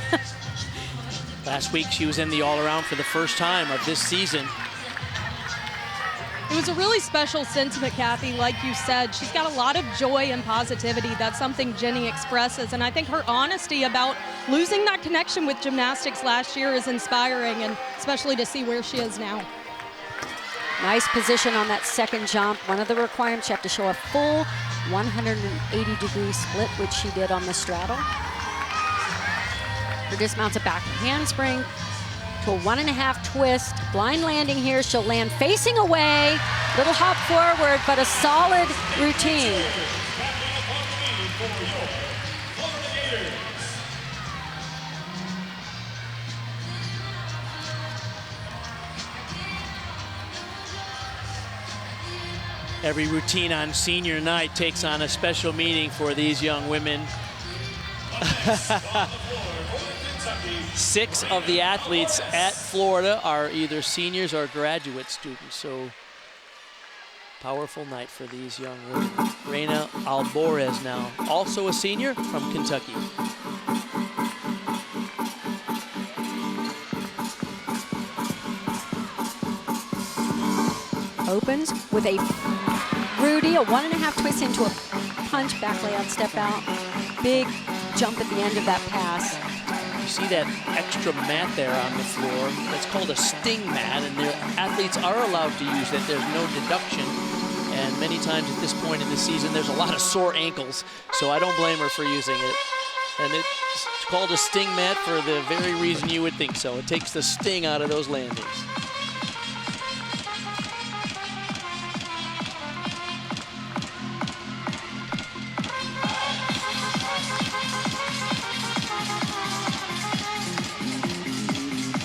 Last week, she was in the all-around for the first time of this season. It was a really special sentiment, Kathy. Like you said, she's got a lot of joy and positivity. That's something Jenny expresses, and I think her honesty about losing that connection with gymnastics last year is inspiring, and especially to see where she is now. Nice position on that second jump. One of the requirements, you have to show a full 180-degree split, which she did on the straddle. Her dismounts a back handspring to a 1.5 twist. Blind landing here. She'll land facing away. Little hop forward, but a solid routine. Every routine on senior night takes on a special meaning for these young women. 6 of the athletes at Florida are either seniors or graduate students, so powerful night for these young women. Reina Alborez now, also a senior from Kentucky. Opens with a Rudy, a 1.5 twist into a punch, back layout, step out. Big jump at the end of that pass. You see that extra mat there on the floor. That's called a sting mat, and their athletes are allowed to use that. There's no deduction. And many times at this point in the season, there's a lot of sore ankles, so I don't blame her for using it. And it's called a sting mat for the very reason you would think so. It takes the sting out of those landings.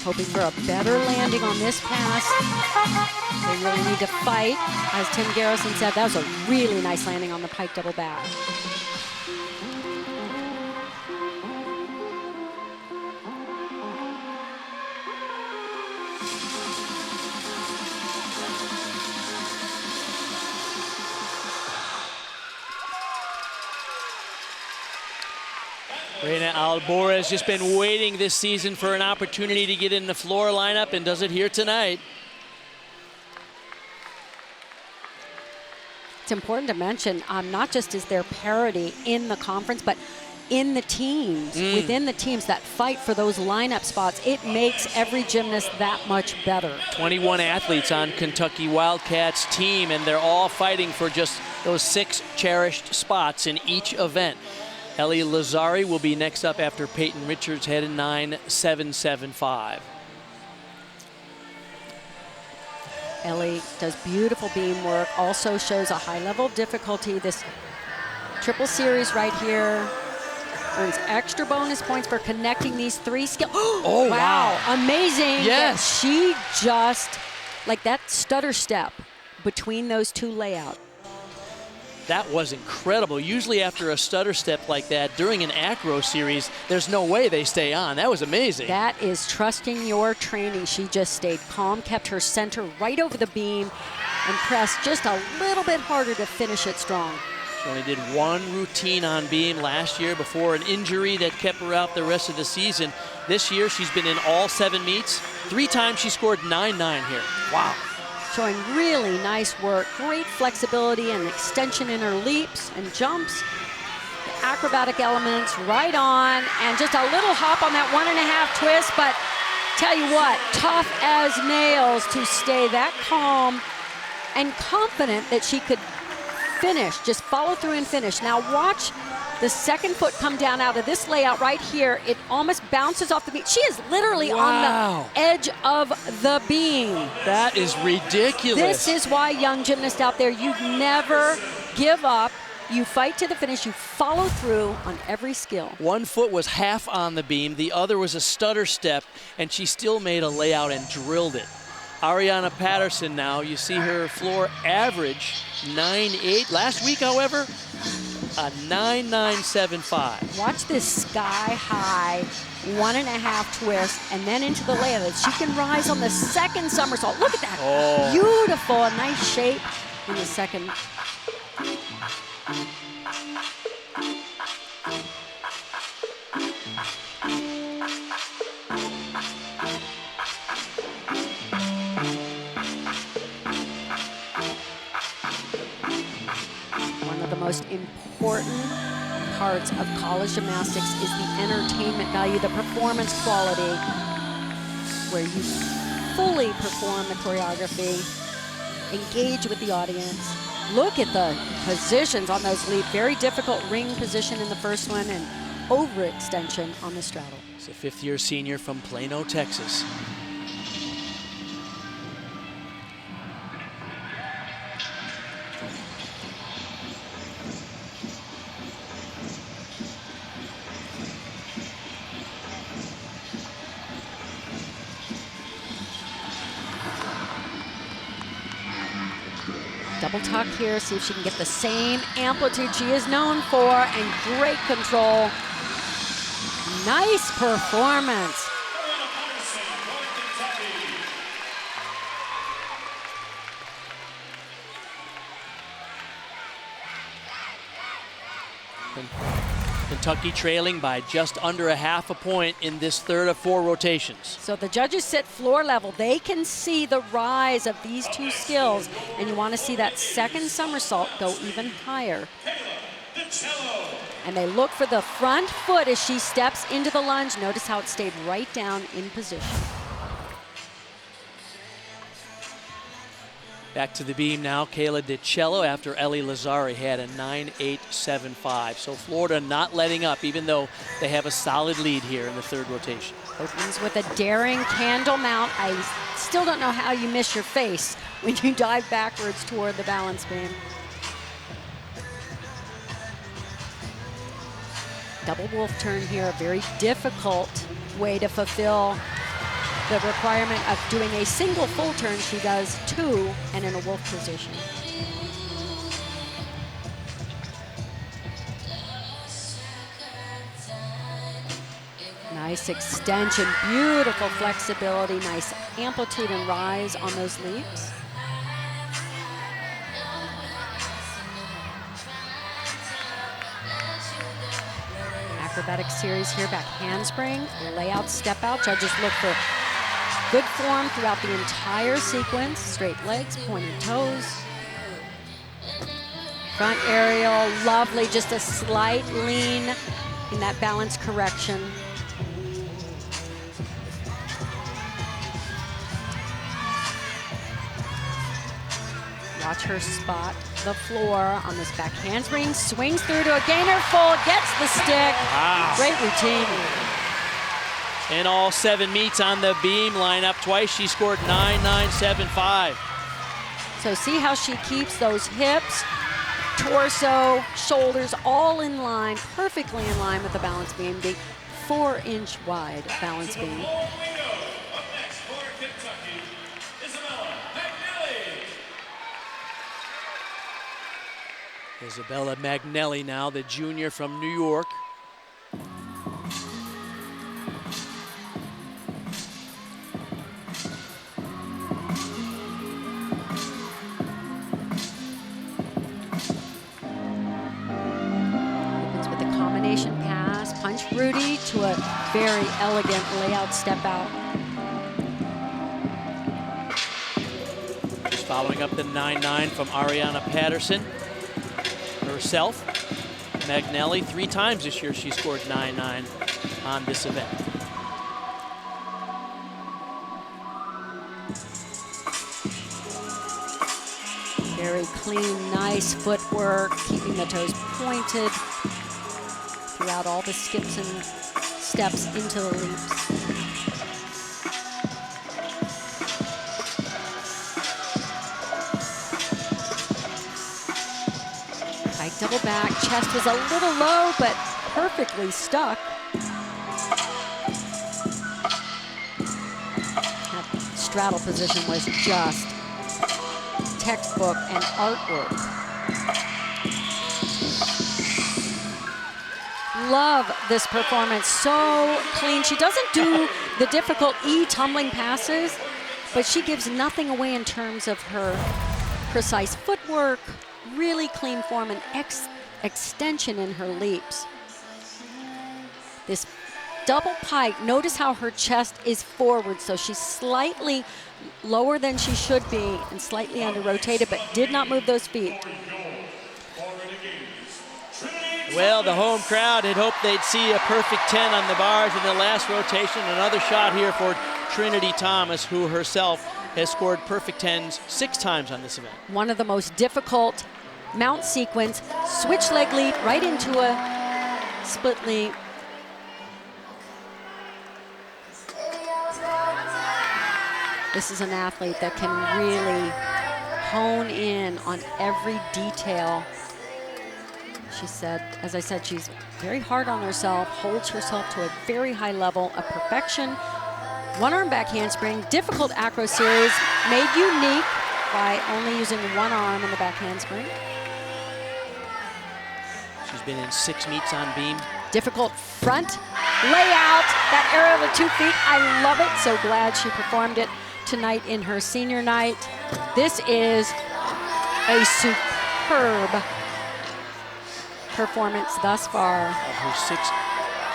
Hoping for a better landing on this pass. They really need to fight. As Tim Garrison said, that was a really nice landing on the pike double back. Reina Alborez has just been waiting this season for an opportunity to get in the floor lineup, and does it here tonight. it's important to mention, not just is there parity in the conference, but in the teams, within the teams that fight for those lineup spots. It makes every gymnast that much better. 21 athletes on Kentucky Wildcats team, and they're all fighting for just those 6 cherished spots in each event. Ellie Lazzari will be next up after Peyton Richards had a 9.775. Ellie does beautiful beam work, also shows a high level of difficulty. This triple series right here earns extra bonus points for connecting these 3 skills. Oh, wow. Amazing. Yes. She just, like that stutter step between those 2 layouts. That was incredible. Usually after a stutter step like that during an acro series, there's no way they stay on. That was amazing. That is trusting your training. She just stayed calm, kept her center right over the beam, and pressed just a little bit harder to finish it strong. She only did 1 routine on beam last year before an injury that kept her out the rest of the season. This year, she's been in all 7 meets. 3 times she scored 9.9 here. Wow. Showing really nice work, great flexibility and extension in her leaps and jumps. The acrobatic elements right on, and just a little hop on that 1.5 twist, but tell you what, tough as nails to stay that calm and confident that she could finish, just follow through and finish. Now watch the second foot come down out of this layout right here. It almost bounces off the beam. She is literally on the edge of the beam. That is ridiculous. This is why, young gymnasts out there, you never give up. You fight to the finish. You follow through on every skill. 1 foot was half on the beam. The other was a stutter step, and she still made a layout and drilled it. Ariana Patterson now, you see her floor average 9.8. Last week, however, a 9.975. Watch this sky high 1.5 twist and then into the layout. She can rise on the second somersault. Look at that. Oh. Beautiful, a nice shape in the second. One of the most important parts of college gymnastics is the entertainment value, the performance quality, where you fully perform the choreography, engage with the audience. Look at the positions on those leaps. Very difficult ring position in the first one and overextension on the straddle. It's a 5th-year senior from Plano, Texas. Double tuck here, see if she can get the same amplitude she is known for, and great control. Nice performance. Kentucky trailing by just under a half a point in this 3rd of 4 rotations. So the judges sit floor level. They can see the rise of these 2 skills, and you want to see that second somersault go even higher. And they look for the front foot as she steps into the lunge. Notice how it stayed right down in position. Back to the beam now, Kayla DiCello after Ellie Lazzari had a 9.875. So Florida not letting up, even though they have a solid lead here in the 3rd rotation. Opens with a daring candle mount. I still don't know how you miss your face when you dive backwards toward the balance beam. Double wolf turn here, a very difficult way to fulfill the requirement of doing a single full turn. She does 2 and in a wolf position. Nice extension, beautiful flexibility, nice amplitude and rise on those leaps. Acrobatic series here, back handspring, layout, step out. Judges look for good form throughout the entire sequence. Straight legs, pointed toes. Front aerial, lovely, just a slight lean in that balance correction. Watch her spot the floor on this back handspring, swings through to a gainer full, gets the stick. Wow. Great routine. In all 7 meets on the beam, line up twice. She scored 9.975. So see how she keeps those hips, torso, shoulders all in line, perfectly in line with the balance beam, the 4-inch wide balance beam. Isabella Magnelli now, the junior from New York. Opens with a combination pass, punch Rudy to a very elegant layout step out. Just following up the 9.9 from Ariana Patterson. Herself, Magnelli, 3 times this year she scored 9.9 on this event. Very clean, nice footwork, keeping the toes pointed throughout all the skips and steps into the leaps. Tight double back, chest was a little low, but perfectly stuck. That straddle position was just textbook and artwork. Love this performance, so clean. She doesn't do the difficult E tumbling passes, but she gives nothing away in terms of her precise footwork, really clean form and extension in her leaps. This double pike, notice how her chest is forward, so she's slightly lower than she should be and slightly under rotated, but did not move those feet. Well, the home crowd had hoped they'd see a perfect 10 on the bars in the last rotation. Another shot here for Trinity Thomas, who herself has scored perfect 10s 6 times on this event. One of the most difficult mount sequence, switch leg leap right into a split leap. This is an athlete that can really hone in on every detail. She said, as I said, she's very hard on herself, holds herself to a very high level of perfection. One arm back handspring, difficult acro series, made unique by only using one arm in the back handspring. She's been in 6 meets on beam. Difficult front layout, that area of the 2 feet, I love it. So glad she performed it tonight in her senior night. This is a superb performance thus far. Of her 6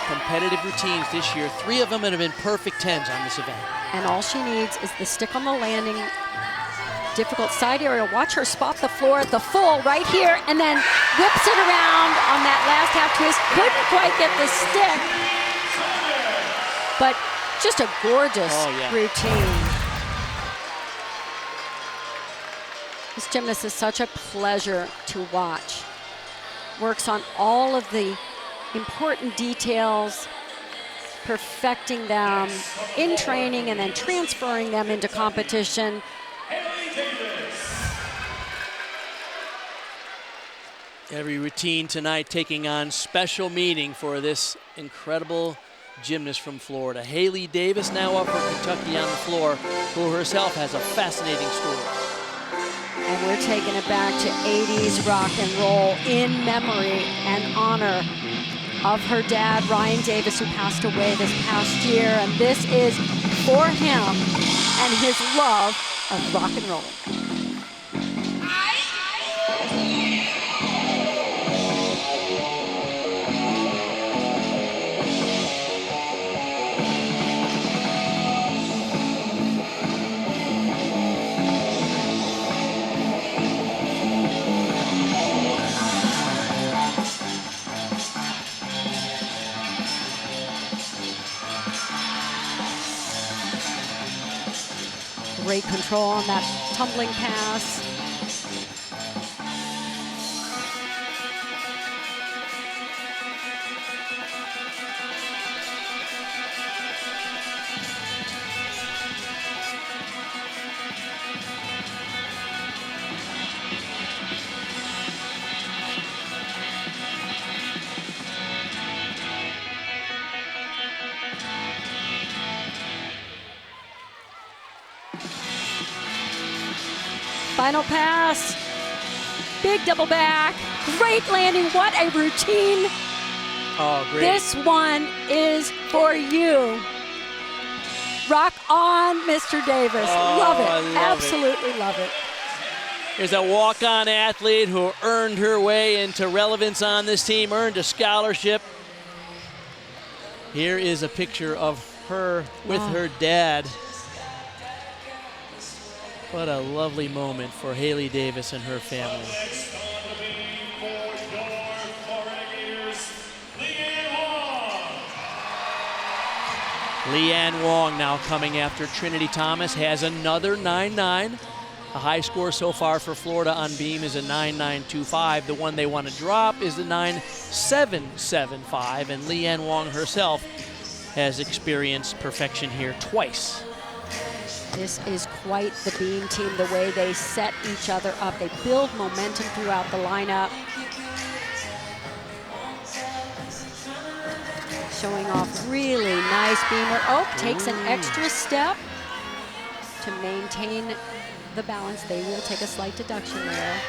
competitive routines this year, 3 of them have been perfect 10s on this event. And all she needs is the stick on the landing. Difficult side area. Watch her spot the floor at the full right here and then whips it around on that last half twist. Couldn't quite get the stick, but just a gorgeous routine. This gymnast is such a pleasure to watch. Works on all of the important details, perfecting them in training and then transferring them into competition. Every routine tonight taking on special meaning for this incredible gymnast from Florida. Haley Davis now up for Kentucky on the floor, who herself has a fascinating story. And we're taking it back to 80s rock and roll in memory and honor of her dad, Ryan Davis, who passed away this past year. And this is for him and his love of rock and roll. Great control on that tumbling pass. Final pass, big double back, great landing, what a routine. Oh, great. This one is for you. Rock on, Mr. Davis. Love it, I love absolutely love it. Here's a walk-on athlete who earned her way into relevance on this team, earned a scholarship. Here is a picture of her with her dad. What a lovely moment for Haley Davis and her family. Next on the beam for your Florida Gators, Leanne Wong. Leanne Wong now coming after Trinity Thomas, has another 9.9. A high score so far for Florida on beam is a 9.925. The one they want to drop is the 9.775, and Leanne Wong herself has experienced perfection here twice. This is quite the beam team, the way they set each other up. They build momentum throughout the lineup. Showing off really nice beamer. Oh, takes an extra step to maintain the balance. They will take a slight deduction there.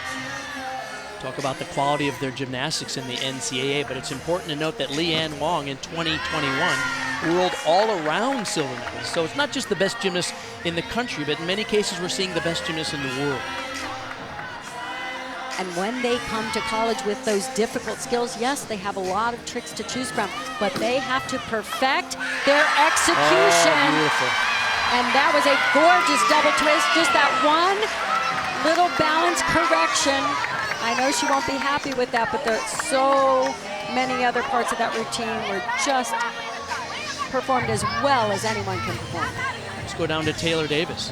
Talk about the quality of their gymnastics in the NCAA, but it's important to note that Leanne Wong in 2021 whirled all around silver medals. So it's not just the best gymnast in the country, but in many cases we're seeing the best gymnast in the world. And when they come to college with those difficult skills, yes, they have a lot of tricks to choose from, but they have to perfect their execution. Oh, beautiful. And that was a gorgeous double twist, just that one little balance correction. I know she won't be happy with that, but there's so many other parts of that routine were just performed as well as anyone can perform. Let's go down to Taylor Davis.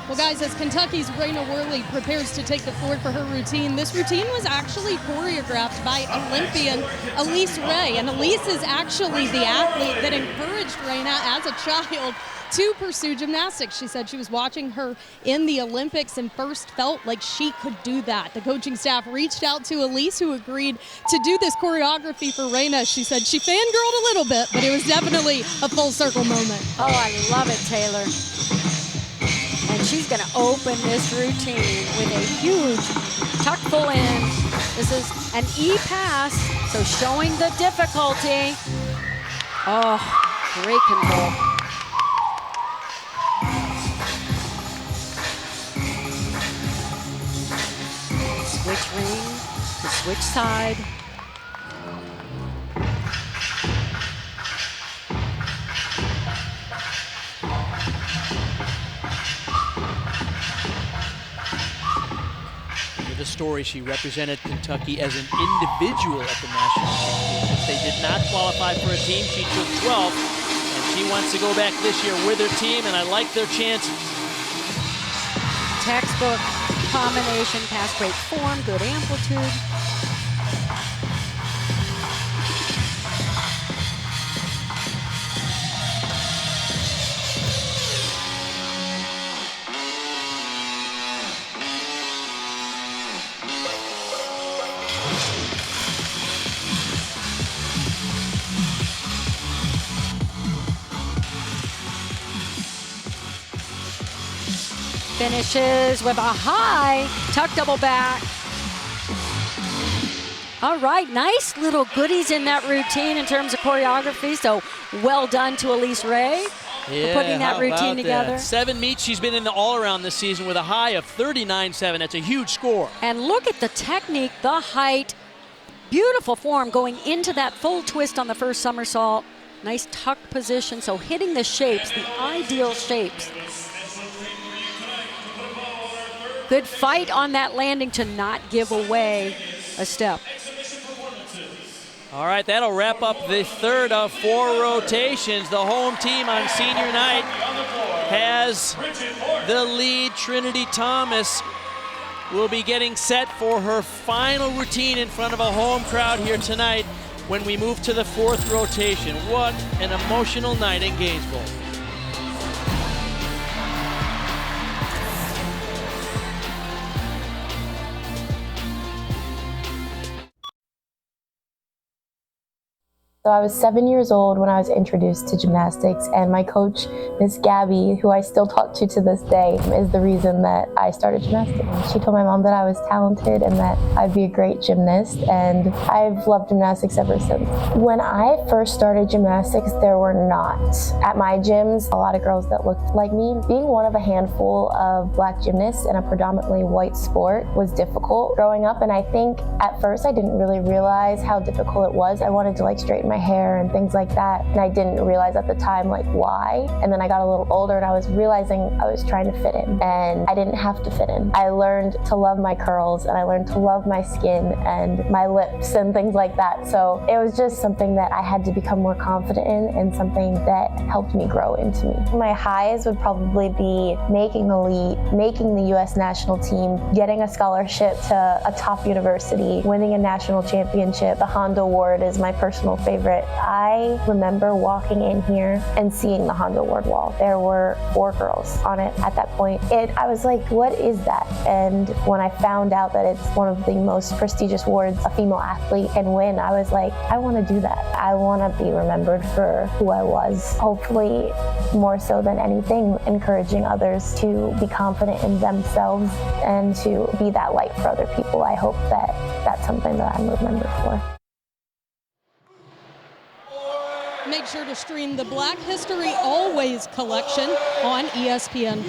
Well, guys, as Kentucky's Raina Worley prepares to take the floor for her routine, this routine was actually choreographed by Olympian Elise Ray. And Elise is actually the athlete that encouraged Raina as a child to pursue gymnastics. She said she was watching her in the Olympics and first felt like she could do that. The coaching staff reached out to Elise, who agreed to do this choreography for Raina. She said she fangirled a little bit, but it was definitely a full circle moment. Oh, I love it, Taylor. And she's going to open this routine with a huge tuck pull in. This is an E pass, so showing the difficulty. Oh, great control. Switch ring to switch side. The story, she represented Kentucky as an individual at the national championships. They did not qualify for a team. She took 12, and she wants to go back this year with her team, and I like their chances. Textbook combination, pass great form, good amplitude. Finishes with a high tuck double back. All right, nice little goodies in that routine in terms of choreography, so well done to Elise Ray for putting that routine together. 7 meets she's been in the all-around this season with a high of 39.7. That's a huge score. And look at the technique, the height, beautiful form going into that full twist on the first somersault. Nice tuck position, so hitting the shapes, the ideal shapes. Good fight on that landing to not give away a step. All right, that'll wrap up the third of 4 rotations. The home team on senior night has the lead. Trinity Thomas will be getting set for her final routine in front of a home crowd here tonight when we move to the fourth rotation. What an emotional night in Gainesville. So I was 7 years old when I was introduced to gymnastics, and my coach, Miss Gabby, who I still talk to this day, is the reason that I started gymnastics. She told my mom that I was talented and that I'd be a great gymnast, and I've loved gymnastics ever since. When I first started gymnastics, there were not, at my gyms, a lot of girls that looked like me. Being one of a handful of black gymnasts in a predominantly white sport was difficult growing up, and I think at first I didn't really realize how difficult it was. I wanted to straighten my hair and things like that, and I didn't realize at the time why. And then I got a little older and I was realizing I was trying to fit in, and I didn't have to fit in. I learned to love my curls, and I learned to love my skin and my lips and things like that. So it was just something that I had to become more confident in, and something that helped me grow into me. My highs would probably be making the elite, making the U.S. national team, getting a scholarship to a top university, winning a national championship. The Honda Award is my personal favorite. I remember walking in here and seeing the Honda Award wall. There were 4 girls on it at that point. I was like, what is that? And when I found out that it's one of the most prestigious awards a female athlete can win, I was like, I want to do that. I want to be remembered for who I was. Hopefully, more so than anything, encouraging others to be confident in themselves and to be that light for other people. I hope that that's something that I'm remembered for. Make sure to stream the Black History Always collection on ESPN+.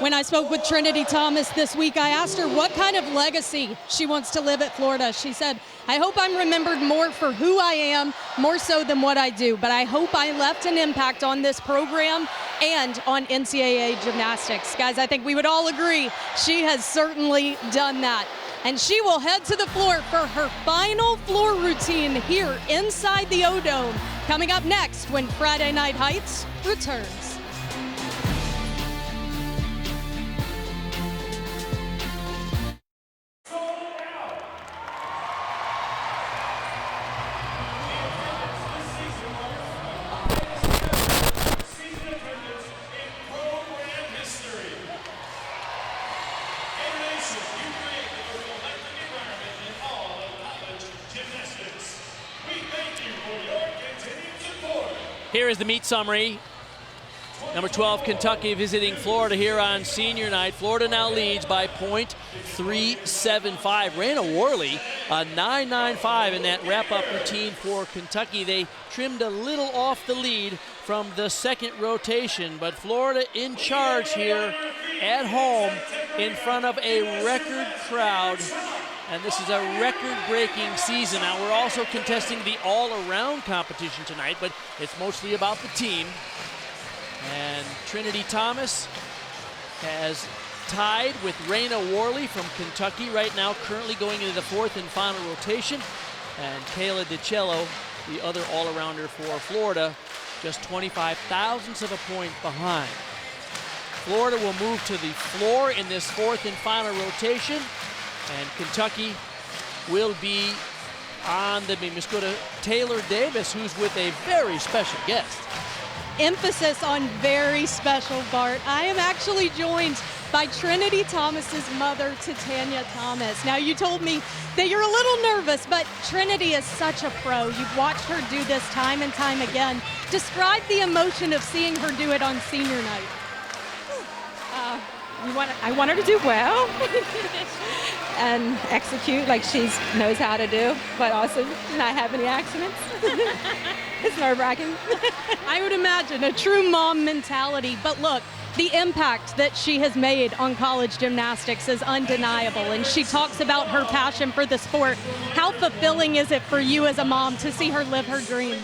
When I spoke with Trinity Thomas this week, I asked her what kind of legacy she wants to live at Florida. She said, I hope I'm remembered more for who I am, more so than what I do, but I hope I left an impact on this program and on NCAA gymnastics. Guys, I think we would all agree she has certainly done that. And she will head to the floor for her final floor routine here inside the O-Dome, coming up next when Friday Night Heights returns. Here is the meet summary. Number 12, Kentucky visiting Florida here on senior night. Florida now leads by .375. Raina Worley, a 9.95 in that wrap-up routine for Kentucky. They trimmed a little off the lead from the second rotation, but Florida in charge here at home in front of a record crowd. And this is a record-breaking season. Now, we're also contesting the all-around competition tonight, but it's mostly about the team. And Trinity Thomas has tied with Raina Worley from Kentucky right now, currently going into the fourth and final rotation. And Kayla DiCello, the other all-arounder for Florida, just 25 thousandths of a point behind. Florida will move to the floor in this fourth and final rotation. And Kentucky will be on the beam. Let's go to Taylor Davis, who's with a very special guest. Emphasis on very special, Bart. I am actually joined by Trinity Thomas's mother, Titania Thomas. Now, you told me that you're a little nervous, but Trinity is such a pro. You've watched her do this time and time again. Describe the emotion of seeing her do it on senior night. I want her to do well and execute like she knows how to do, but also not have any accidents. It's nerve-wracking. I would imagine a true mom mentality, but look, the impact that she has made on college gymnastics is undeniable, and she talks about her passion for the sport. How fulfilling is it for you as a mom to see her live her dream?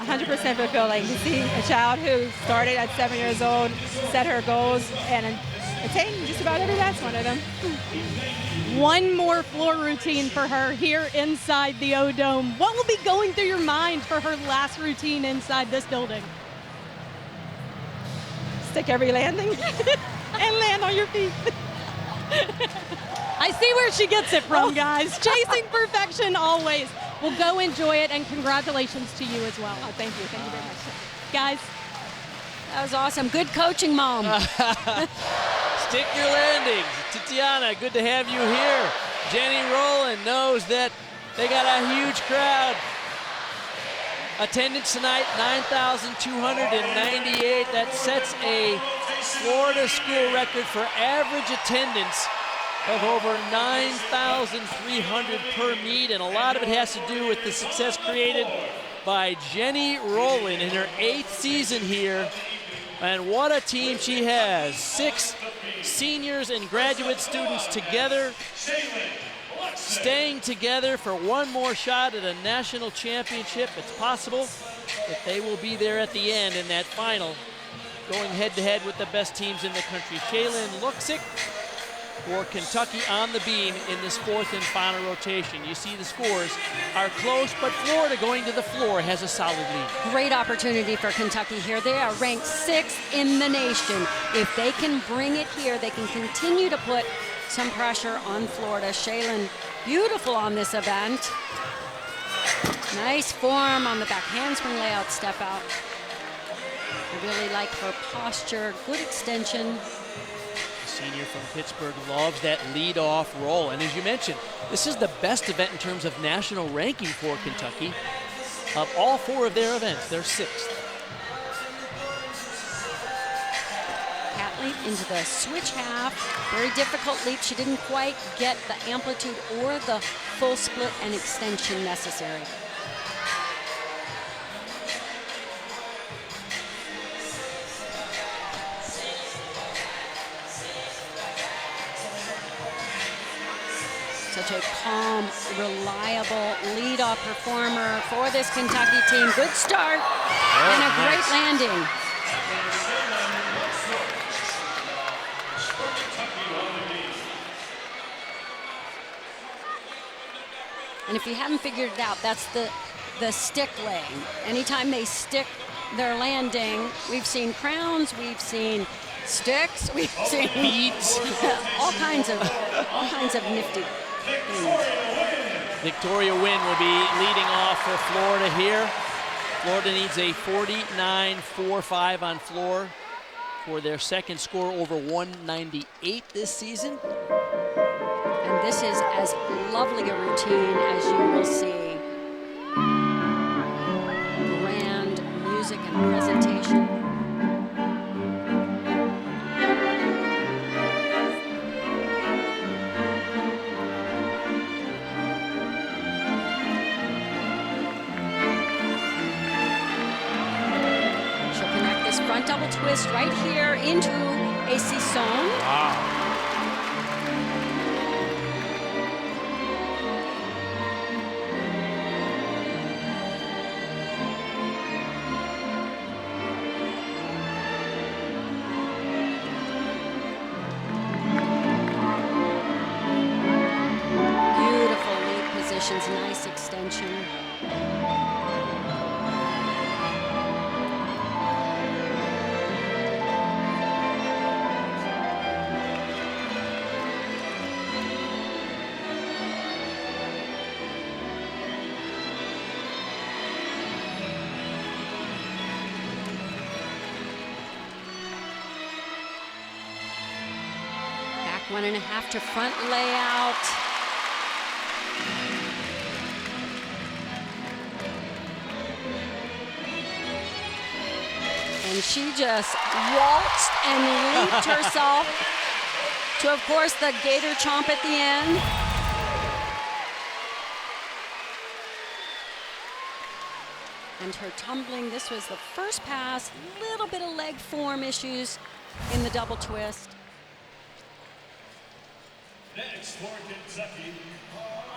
100% fulfilling to see a child who started at 7 years old, set her goals, and attain just about every last one of them. One more floor routine for her here inside the O-Dome. What will be going through your mind for her last routine inside this building? gymnastic every landing and land on your feet. I see where she gets it from, guys. Chasing perfection always. Well, go enjoy it, and congratulations to you as well. Oh, thank you. Thank you very much. Guys. That was awesome. Good coaching, Mom. Stick your landings. Tatiana, good to have you here. Jenny Rowland knows that they got a huge crowd. Attendance tonight, 9,298. That sets a Florida school record for average attendance of over 9,300 per meet, and a lot of it has to do with the success created by Jenny Rowland in her 8th season here. And what a team she has. 6 seniors and graduate students together, staying together for one more shot at a national championship. It's possible that they will be there at the end in that final, going head-to-head with the best teams in the country. Shaylin Luxick for Kentucky on the beam in this 4th and final rotation. You see the scores are close, but Florida going to the floor has a solid lead. Great opportunity for Kentucky here. They are ranked 6th in the nation. If they can bring it here, they can continue to put some pressure on Florida. Shaylin, beautiful on this event. Nice form on the back handspring layout, step out. I really like her posture, good extension. Senior from Pittsburgh loves that lead-off roll. And as you mentioned, this is the best event in terms of national ranking for Kentucky. Of all 4 of their events, they're 6th. Cat leap into the switch half. Very difficult leap. She didn't quite get the amplitude or the full split and extension necessary. Such a calm, reliable lead-off performer for this Kentucky team. Good start and a great landing. And if you haven't figured it out, that's the stick laying. Anytime they stick their landing, we've seen crowns, we've seen sticks, we've seen beads, all kinds of nifty things. Victoria Wynn will be leading off for Florida here. Florida needs a 49.45 on floor for their 2nd score over 198 this season. And this is as lovely a routine as you will see. Grand music and presentation. Front double twist right here into a caisson. Wow. Beautiful lead positions, nice extension. Back 1.5 to front layout. And she just waltzed and leaped herself to, of course, the gator chomp at the end. And her tumbling, this was the first pass, little bit of leg form issues in the double twist. Next for Kentucky,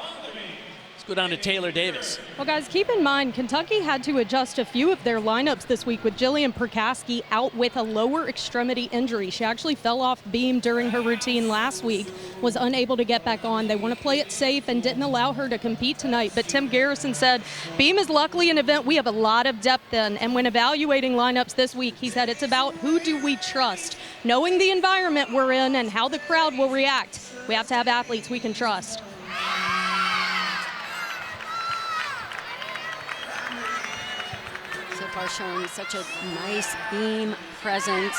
on the beam. Go down to Taylor Davis. Well, guys, keep in mind, Kentucky had to adjust a few of their lineups this week with Jillian Perkaski out with a lower extremity injury. She actually fell off beam during her routine last week, was unable to get back on. They want to play it safe and didn't allow her to compete tonight. But Tim Garrison said, beam is luckily an event we have a lot of depth in. And when evaluating lineups this week, he said it's about who do we trust. Knowing the environment we're in and how the crowd will react, we have to have athletes we can trust. So far showing such a nice beam presence.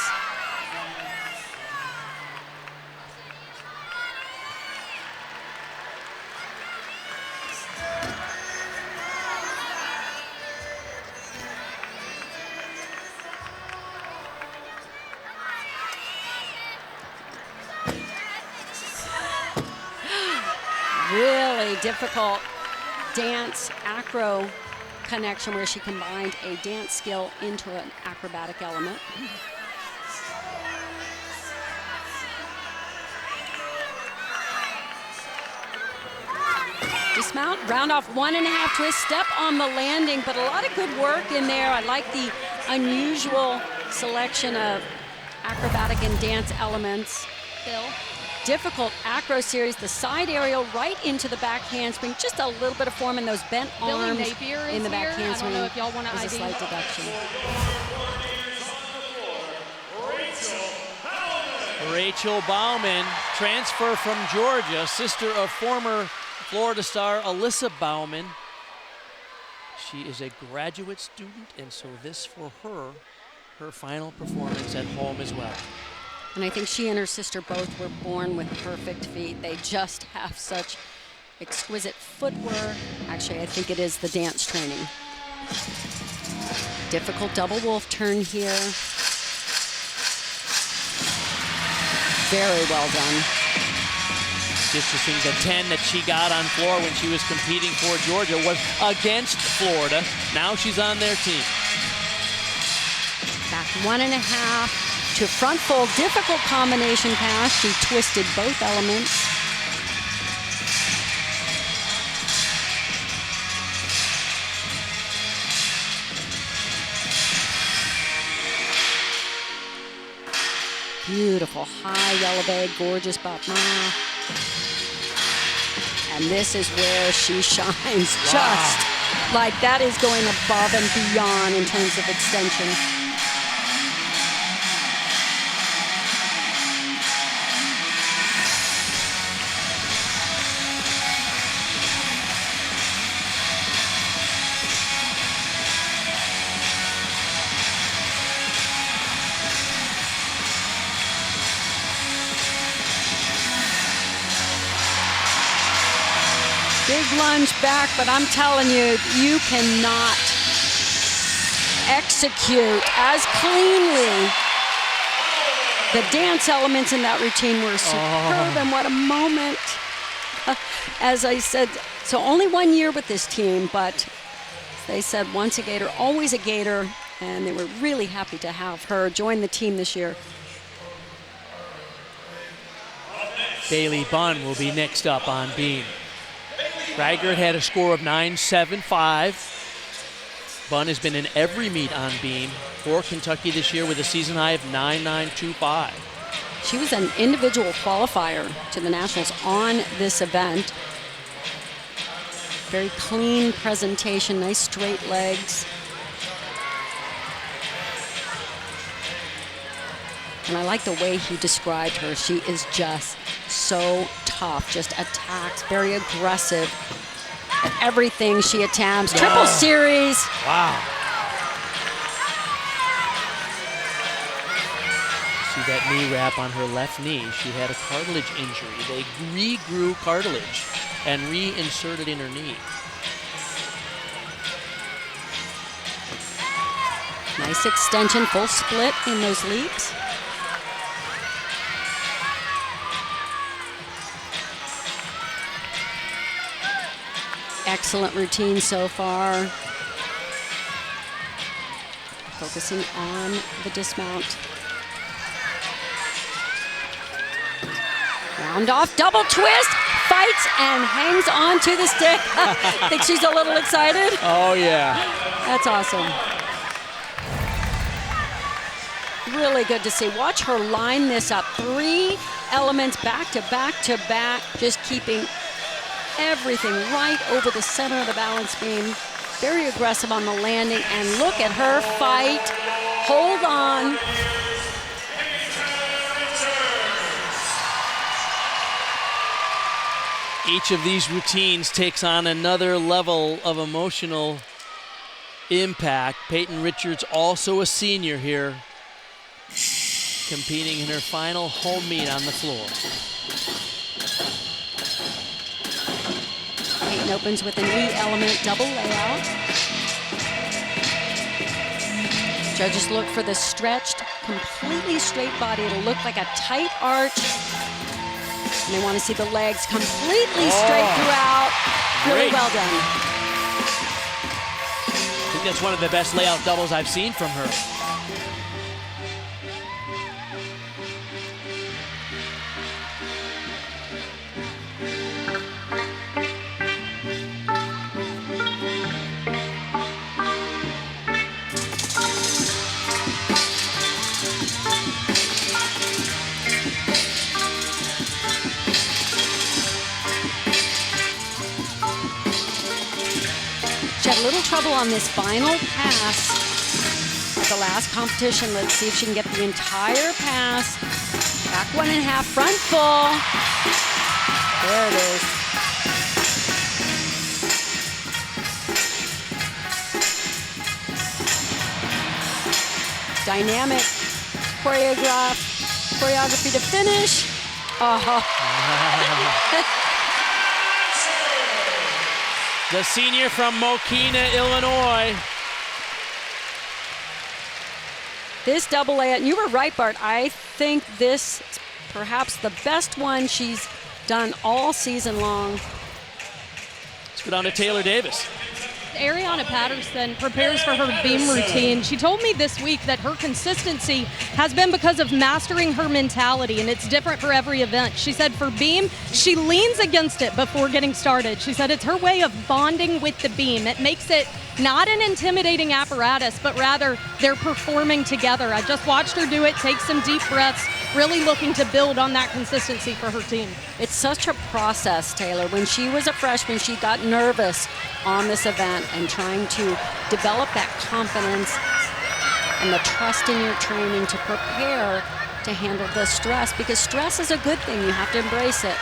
Really difficult dance acro connection where she combined a dance skill into an acrobatic element. Dismount, round off 1.5 twist, step on the landing, but a lot of good work in there. I like the unusual selection of acrobatic and dance elements. Bill. Difficult acro series, the side aerial right into the back handspring, just a little bit of form in those bent Billy arms Napier is in the back here. handspring. I don't know if y'all want to There's a ID. slight deduction. Rachel Bauman, transfer from Georgia, sister of former Florida star Alyssa Bauman. She is a graduate student, and so this for her final performance at home as well. And I think she and her sister both were born with perfect feet. They just have such exquisite footwork. Actually, I think it is the dance training. Difficult double wolf turn here. Very well done. Distancing the 10 that she got on floor when she was competing for Georgia was against Florida. Now she's on their team. Back 1.5 to front fold, difficult combination pass. She twisted both elements. Beautiful high releve, gorgeous battement. And this is where she shines. Just like that is going above and beyond in terms of extension. Big lunge back, but I'm telling you, you cannot execute as cleanly. The dance elements in that routine were superb, and what a moment. As I said, so only 1 year with this team, but they said once a Gator, always a Gator, and they were really happy to have her join the team this year. Bailey Bunn will be next up on beam. Raggard had a score of 9.75. Bunn has been in every meet on beam for Kentucky this year with a season high of 9.925. She was an individual qualifier to the Nationals on this event. Very clean presentation, nice straight legs. And I like the way he described her. She is just so tough, just attacks, very aggressive at everything she attempts. Triple series. Wow. See that knee wrap on her left knee. She had a cartilage injury. They regrew cartilage and reinserted in her knee. Nice extension, full split in those leaps. Excellent routine so far. Focusing on the dismount. Round off, double twist, fights and hangs on to the stick. Think she's a little excited? Oh, yeah. That's awesome. Really good to see. Watch her line this up. 3 elements back to back to back, just keeping everything right over the center of the balance beam. Very aggressive on the landing, and look at her fight. Hold on. Each of these routines takes on another level of emotional impact. Peyton Richards, also a senior here, competing in her final home meet on the floor. Peyton opens with an E element double layout. Judges look for the stretched, completely straight body. It'll look like a tight arch. And they want to see the legs completely straight throughout. Really well done. I think that's one of the best layout doubles I've seen from her. She had a little trouble on this final pass at the last competition. Let's see if she can get the entire pass. Back 1.5, front full. There it is. Dynamic choreography to finish. Oh. The senior from Mokina, Illinois. This double layout, and you were right, Bart. I think this is perhaps the best one she's done all season long. Let's go down to Taylor Davis. Ariana Patterson prepares for her beam routine. She told me this week that her consistency has been because of mastering her mentality, and it's different for every event. She said for beam, she leans against it before getting started. She said it's her way of bonding with the beam. It makes it not an intimidating apparatus, but rather they're performing together. I just watched her do it, take some deep breaths, really looking to build on that consistency for her team. It's such a process, Taylor. When she was a freshman, she got nervous on this event and trying to develop that confidence and the trust in your training to prepare to handle the stress, because stress is a good thing. You have to embrace it.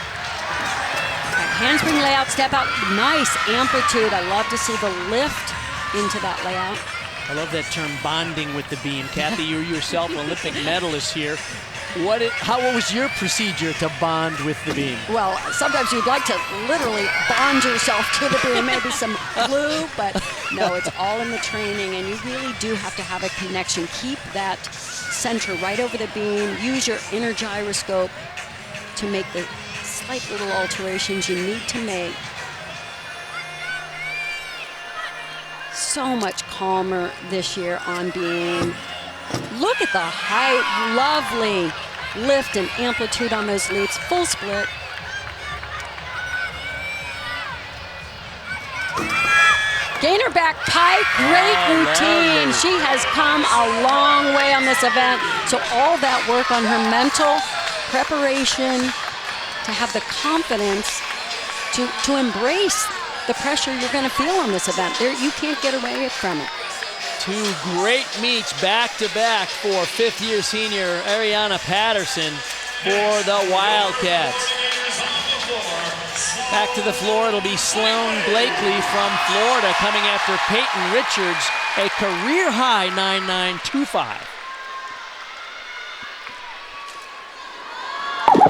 That handspring layout, step out, nice amplitude. I love to see the lift into that layout. I love that term, bonding with the beam. Kathy, you're yourself an Olympic medalist here. What was your procedure to bond with the beam? Well, sometimes you'd like to literally bond yourself to the beam, maybe some glue, but no, it's all in the training, and you really do have to have a connection. Keep that center right over the beam. Use your inner gyroscope to make the slight little alterations you need to make. So much calmer this year on beam. Look at the height, lovely lift and amplitude on those leaps, full split. Gainer back pike, great routine. She has come a long way on this event. So all that work on her mental preparation, to have the confidence to embrace the pressure you're going to feel on this event. You can't get away from it. Two great meets back-to-back for fifth-year senior Ariana Patterson for the Wildcats. Back to the floor, it'll be Sloan Blakely from Florida coming after Peyton Richards, a career-high 9.925.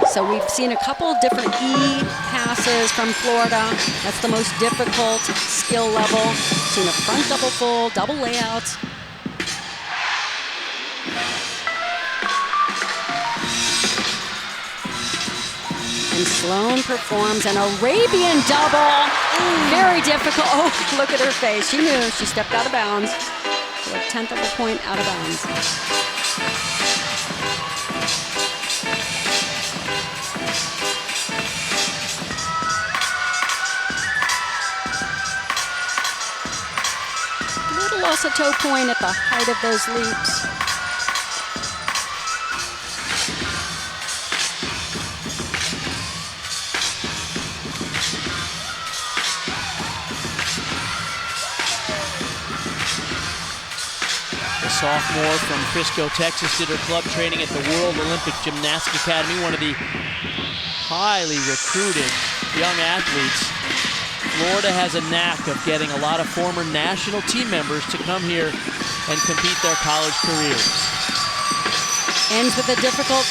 So we've seen a couple of different E passes from Florida. That's the most difficult skill level. Seen a front double full, double layouts. And Sloan performs an Arabian double. Very difficult. Oh, look at her face. She knew. She stepped out of bounds. So a 10th of a point out of bounds. Little loss of toe point at the height of those leaps. The sophomore from Frisco, Texas, did her club training at the World Olympic Gymnastics Academy, one of the highly recruited young athletes. Florida has a knack of getting a lot of former national team members to come here and compete their college careers. Ends with a difficult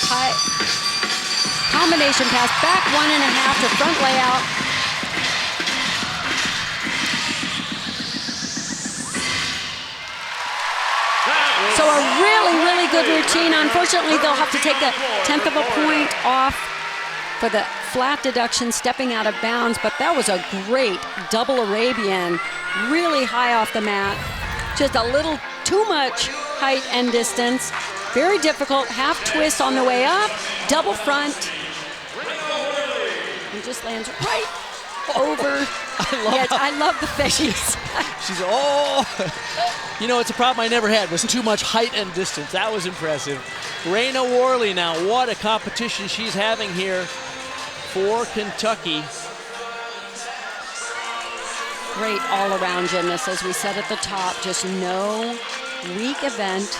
combination pass. Back 1.5 to front layout. So a really, really good routine. Unfortunately, they'll have to take a 1/10 of a point off for the flat deduction, stepping out of bounds, but that was a great double Arabian, really high off the mat. Just a little too much height and distance. Very difficult, half twist on the way up, double front. And just lands right over. I love the face. She's, you know, it's a problem I never had, was too much height and distance. That was impressive. Raina Worley now, what a competition she's having here for Kentucky. Great all-around gymnast, as we said at the top, just no weak event.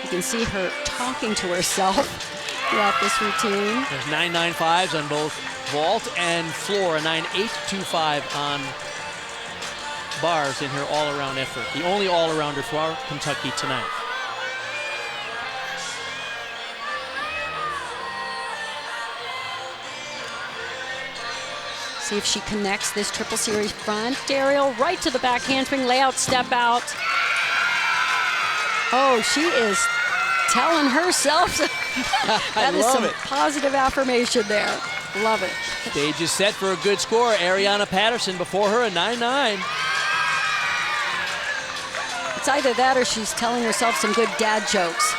You can see her talking to herself throughout this routine. There's 9.95s on both vault and floor, a 9.825 on bars in her all-around effort. The only all-arounder for Kentucky tonight. See if she connects this triple series front aerial right to the back handspring, layout, step out. Oh, she is telling herself. That is some positive affirmation there. Love it. Stage is set for a good score. Ariana Patterson before her, a 9.9. It's either that or she's telling herself some good dad jokes.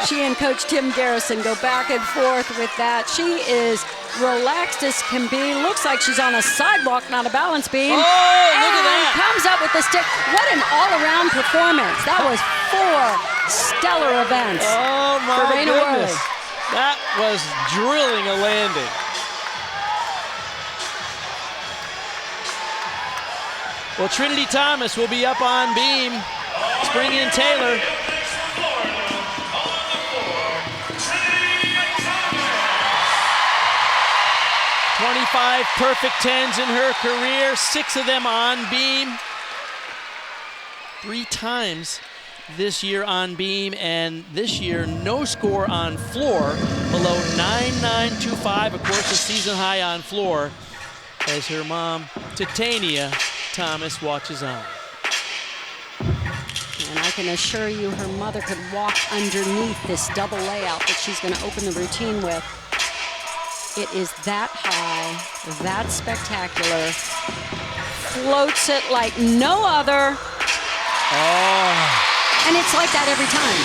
She and Coach Tim Garrison go back and forth with that. She is relaxed as can be. Looks like she's on a sidewalk, not a balance beam. Oh, look at that. Comes up with the stick. What an all-around performance. That was 4 stellar events. Oh, my for Raina goodness. Worley. That was drilling a landing. Well, Trinity Thomas will be up on beam. Spring in Taylor. 25 perfect 10s in her career, 6 of them on beam. 3 times this year on beam, and this year no score on floor below 9.925. Of course, a season high on floor as her mom, Titania Thomas, watches on. And I can assure you her mother could walk underneath this double layout that she's going to open the routine with. It is that high, that spectacular. Floats it like no other. Oh. And it's like that every time.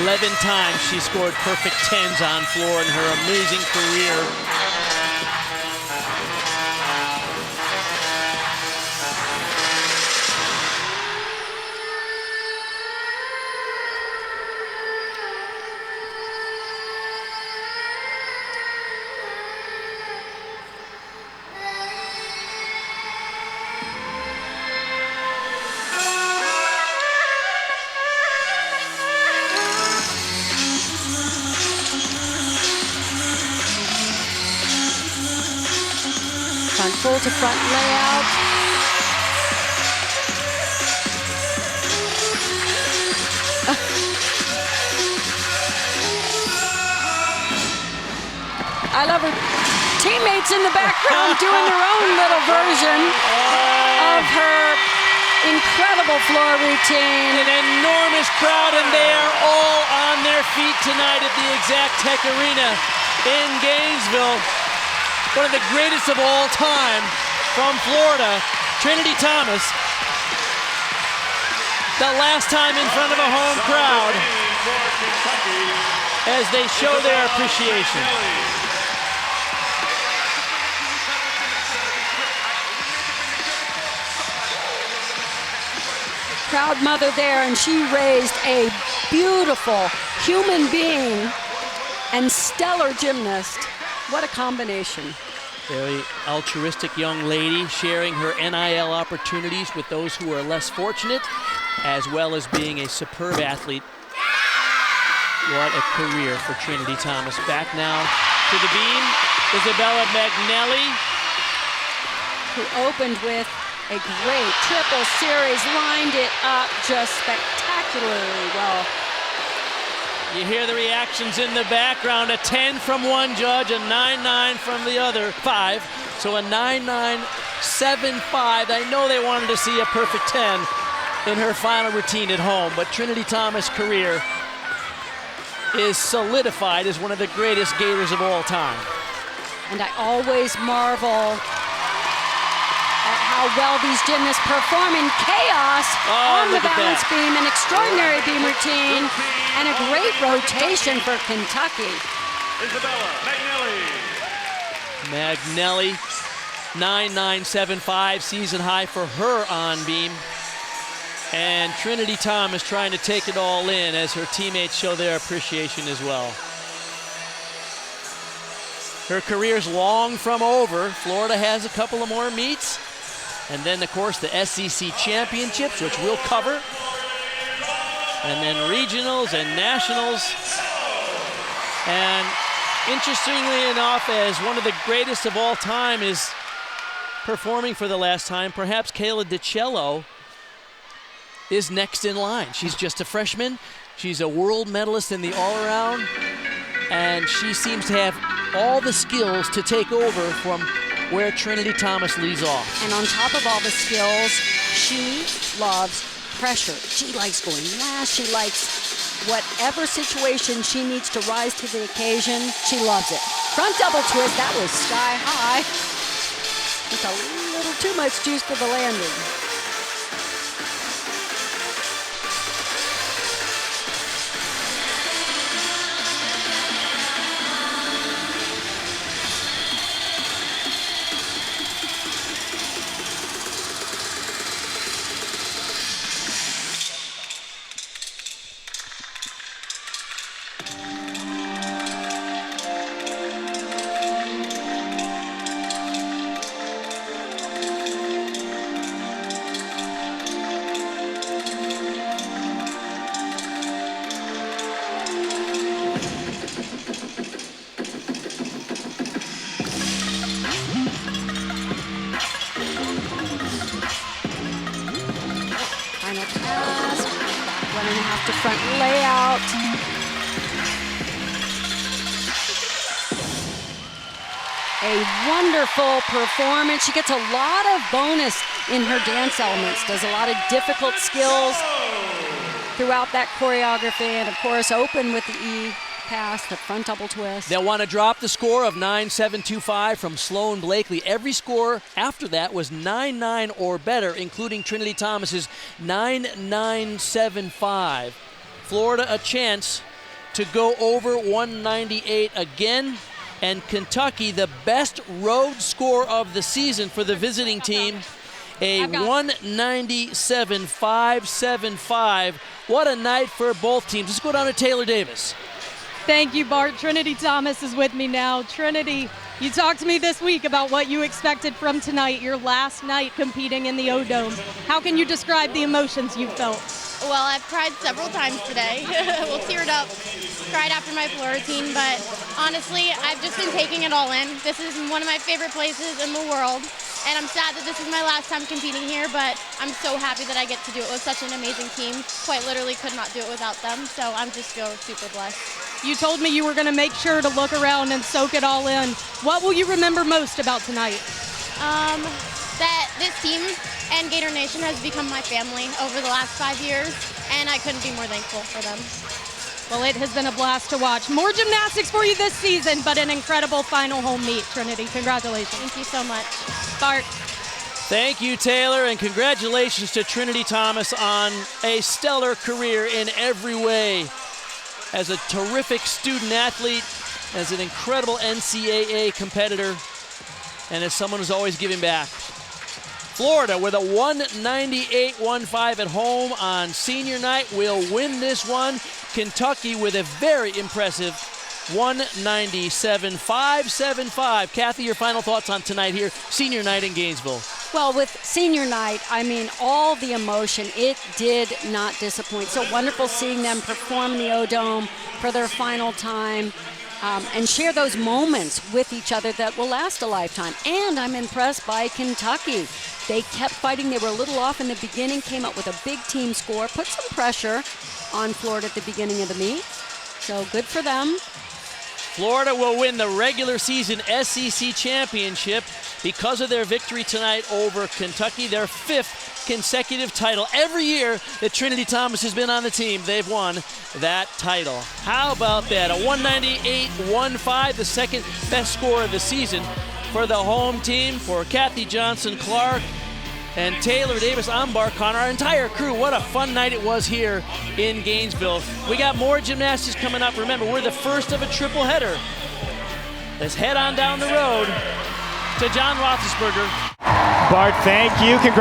11 times she scored perfect 10s on floor in her amazing career. Full to front layout. I love her teammates in the background doing their own little version of her incredible floor routine. An enormous crowd, and they are all on their feet tonight at the Exact Tech Arena in Gainesville. One of the greatest of all time from Florida, Trinity Thomas. The last time in front of a home crowd as they show their appreciation. proud mother there, and she raised a beautiful human being and stellar gymnast. What a combination. Very altruistic young lady, sharing her NIL opportunities with those who are less fortunate, as well as being a superb athlete. What a career for Trinity Thomas. Back now to the beam, Isabella Magnelli, who opened with a great triple series, lined it up just spectacularly well. You hear the reactions in the background. A 10 from one judge, a 9-9 from the other, 5. So a 9-9, 7-5. I know they wanted to see a perfect 10 in her final routine at home, but Trinity Thomas' career is solidified as one of the greatest Gators of all time. And I always marvel at how well these gymnasts perform in chaos on the balance beam, an extraordinary beam routine, and a great rotation for Kentucky. Isabella Magnelli, Magnelli. 9.975, season high for her on beam. And Trinity Thomas trying to take it all in as her teammates show their appreciation as well. Her career's long from over. Florida has a couple of more meets. And then, of course, the SEC championships, which we'll cover. And then regionals and nationals. And interestingly enough, as one of the greatest of all time is performing for the last time, perhaps Kayla DiCello is next in line. She's just a freshman. She's a world medalist in the all-around. And she seems to have all the skills to take over from where Trinity Thomas leaves off. And on top of all the skills, she loves pressure. She likes going last. She likes whatever situation she needs to rise to the occasion. She loves it. Front double twist, that was sky high. Just a little too much juice for the landing. Final pass, back 1.5 to front layout. A wonderful performance. She gets a lot of bonus in her dance elements, does a lot of difficult skills throughout that choreography, and of course open with the E pass, the front double twist. They'll want to drop the score of 9.725 from Sloan Blakely. Every score after that was 9.9 or better, including Trinity Thomas's 9.975. Florida a chance to go over 198 again, and Kentucky the best road score of the season for the visiting team, a 197.575. What a night for both teams. Let's go down to Taylor Davis. Thank you, Bart. Trinity Thomas is with me now. Trinity, you talked to me this week about what you expected from tonight, your last night competing in the O-Dome. How can you describe the emotions you felt? Well, I've cried several times today. Well, teared up, cried after my floor routine, but honestly, I've just been taking it all in. This is one of my favorite places in the world, and I'm sad that this is my last time competing here, but I'm so happy that I get to do it with such an amazing team. Quite literally could not do it without them, so I'm just feel super blessed. You told me you were going to make sure to look around and soak it all in. What will you remember most about tonight? That this team and Gator Nation has become my family over the last 5 years, and I couldn't be more thankful for them. Well, it has been a blast to watch. More gymnastics for you this season, but an incredible final home meet, Trinity. Congratulations. Thank you so much. Bart. Thank you, Taylor, and congratulations to Trinity Thomas on a stellar career in every way. As a terrific student athlete, as an incredible NCAA competitor, and as someone who's always giving back. Florida with a 198-105 at home on senior night will win this one. Kentucky with a very impressive 197-575. Kathy, your final thoughts on tonight here, senior night in Gainesville. Well, with senior night, I mean, all the emotion, it did not disappoint. So wonderful seeing them perform in the O-Dome for their final time and share those moments with each other that will last a lifetime. And I'm impressed by Kentucky. They kept fighting. They were a little off in the beginning, came up with a big team score, put some pressure on Florida at the beginning of the meet. So good for them. Florida will win the regular season SEC championship because of their victory tonight over Kentucky, their 5th consecutive title. Every year that Trinity Thomas has been on the team, they've won that title. How about that? A 198-105, the second best score of the season for the home team, for Kathy Johnson-Clark and Taylor Davis-Ambark, on our entire crew. What a fun night it was here in Gainesville. We got more gymnastics coming up. Remember, we're the first of a triple header. Let's head on down the road to John Roethlisberger. Bart, thank you.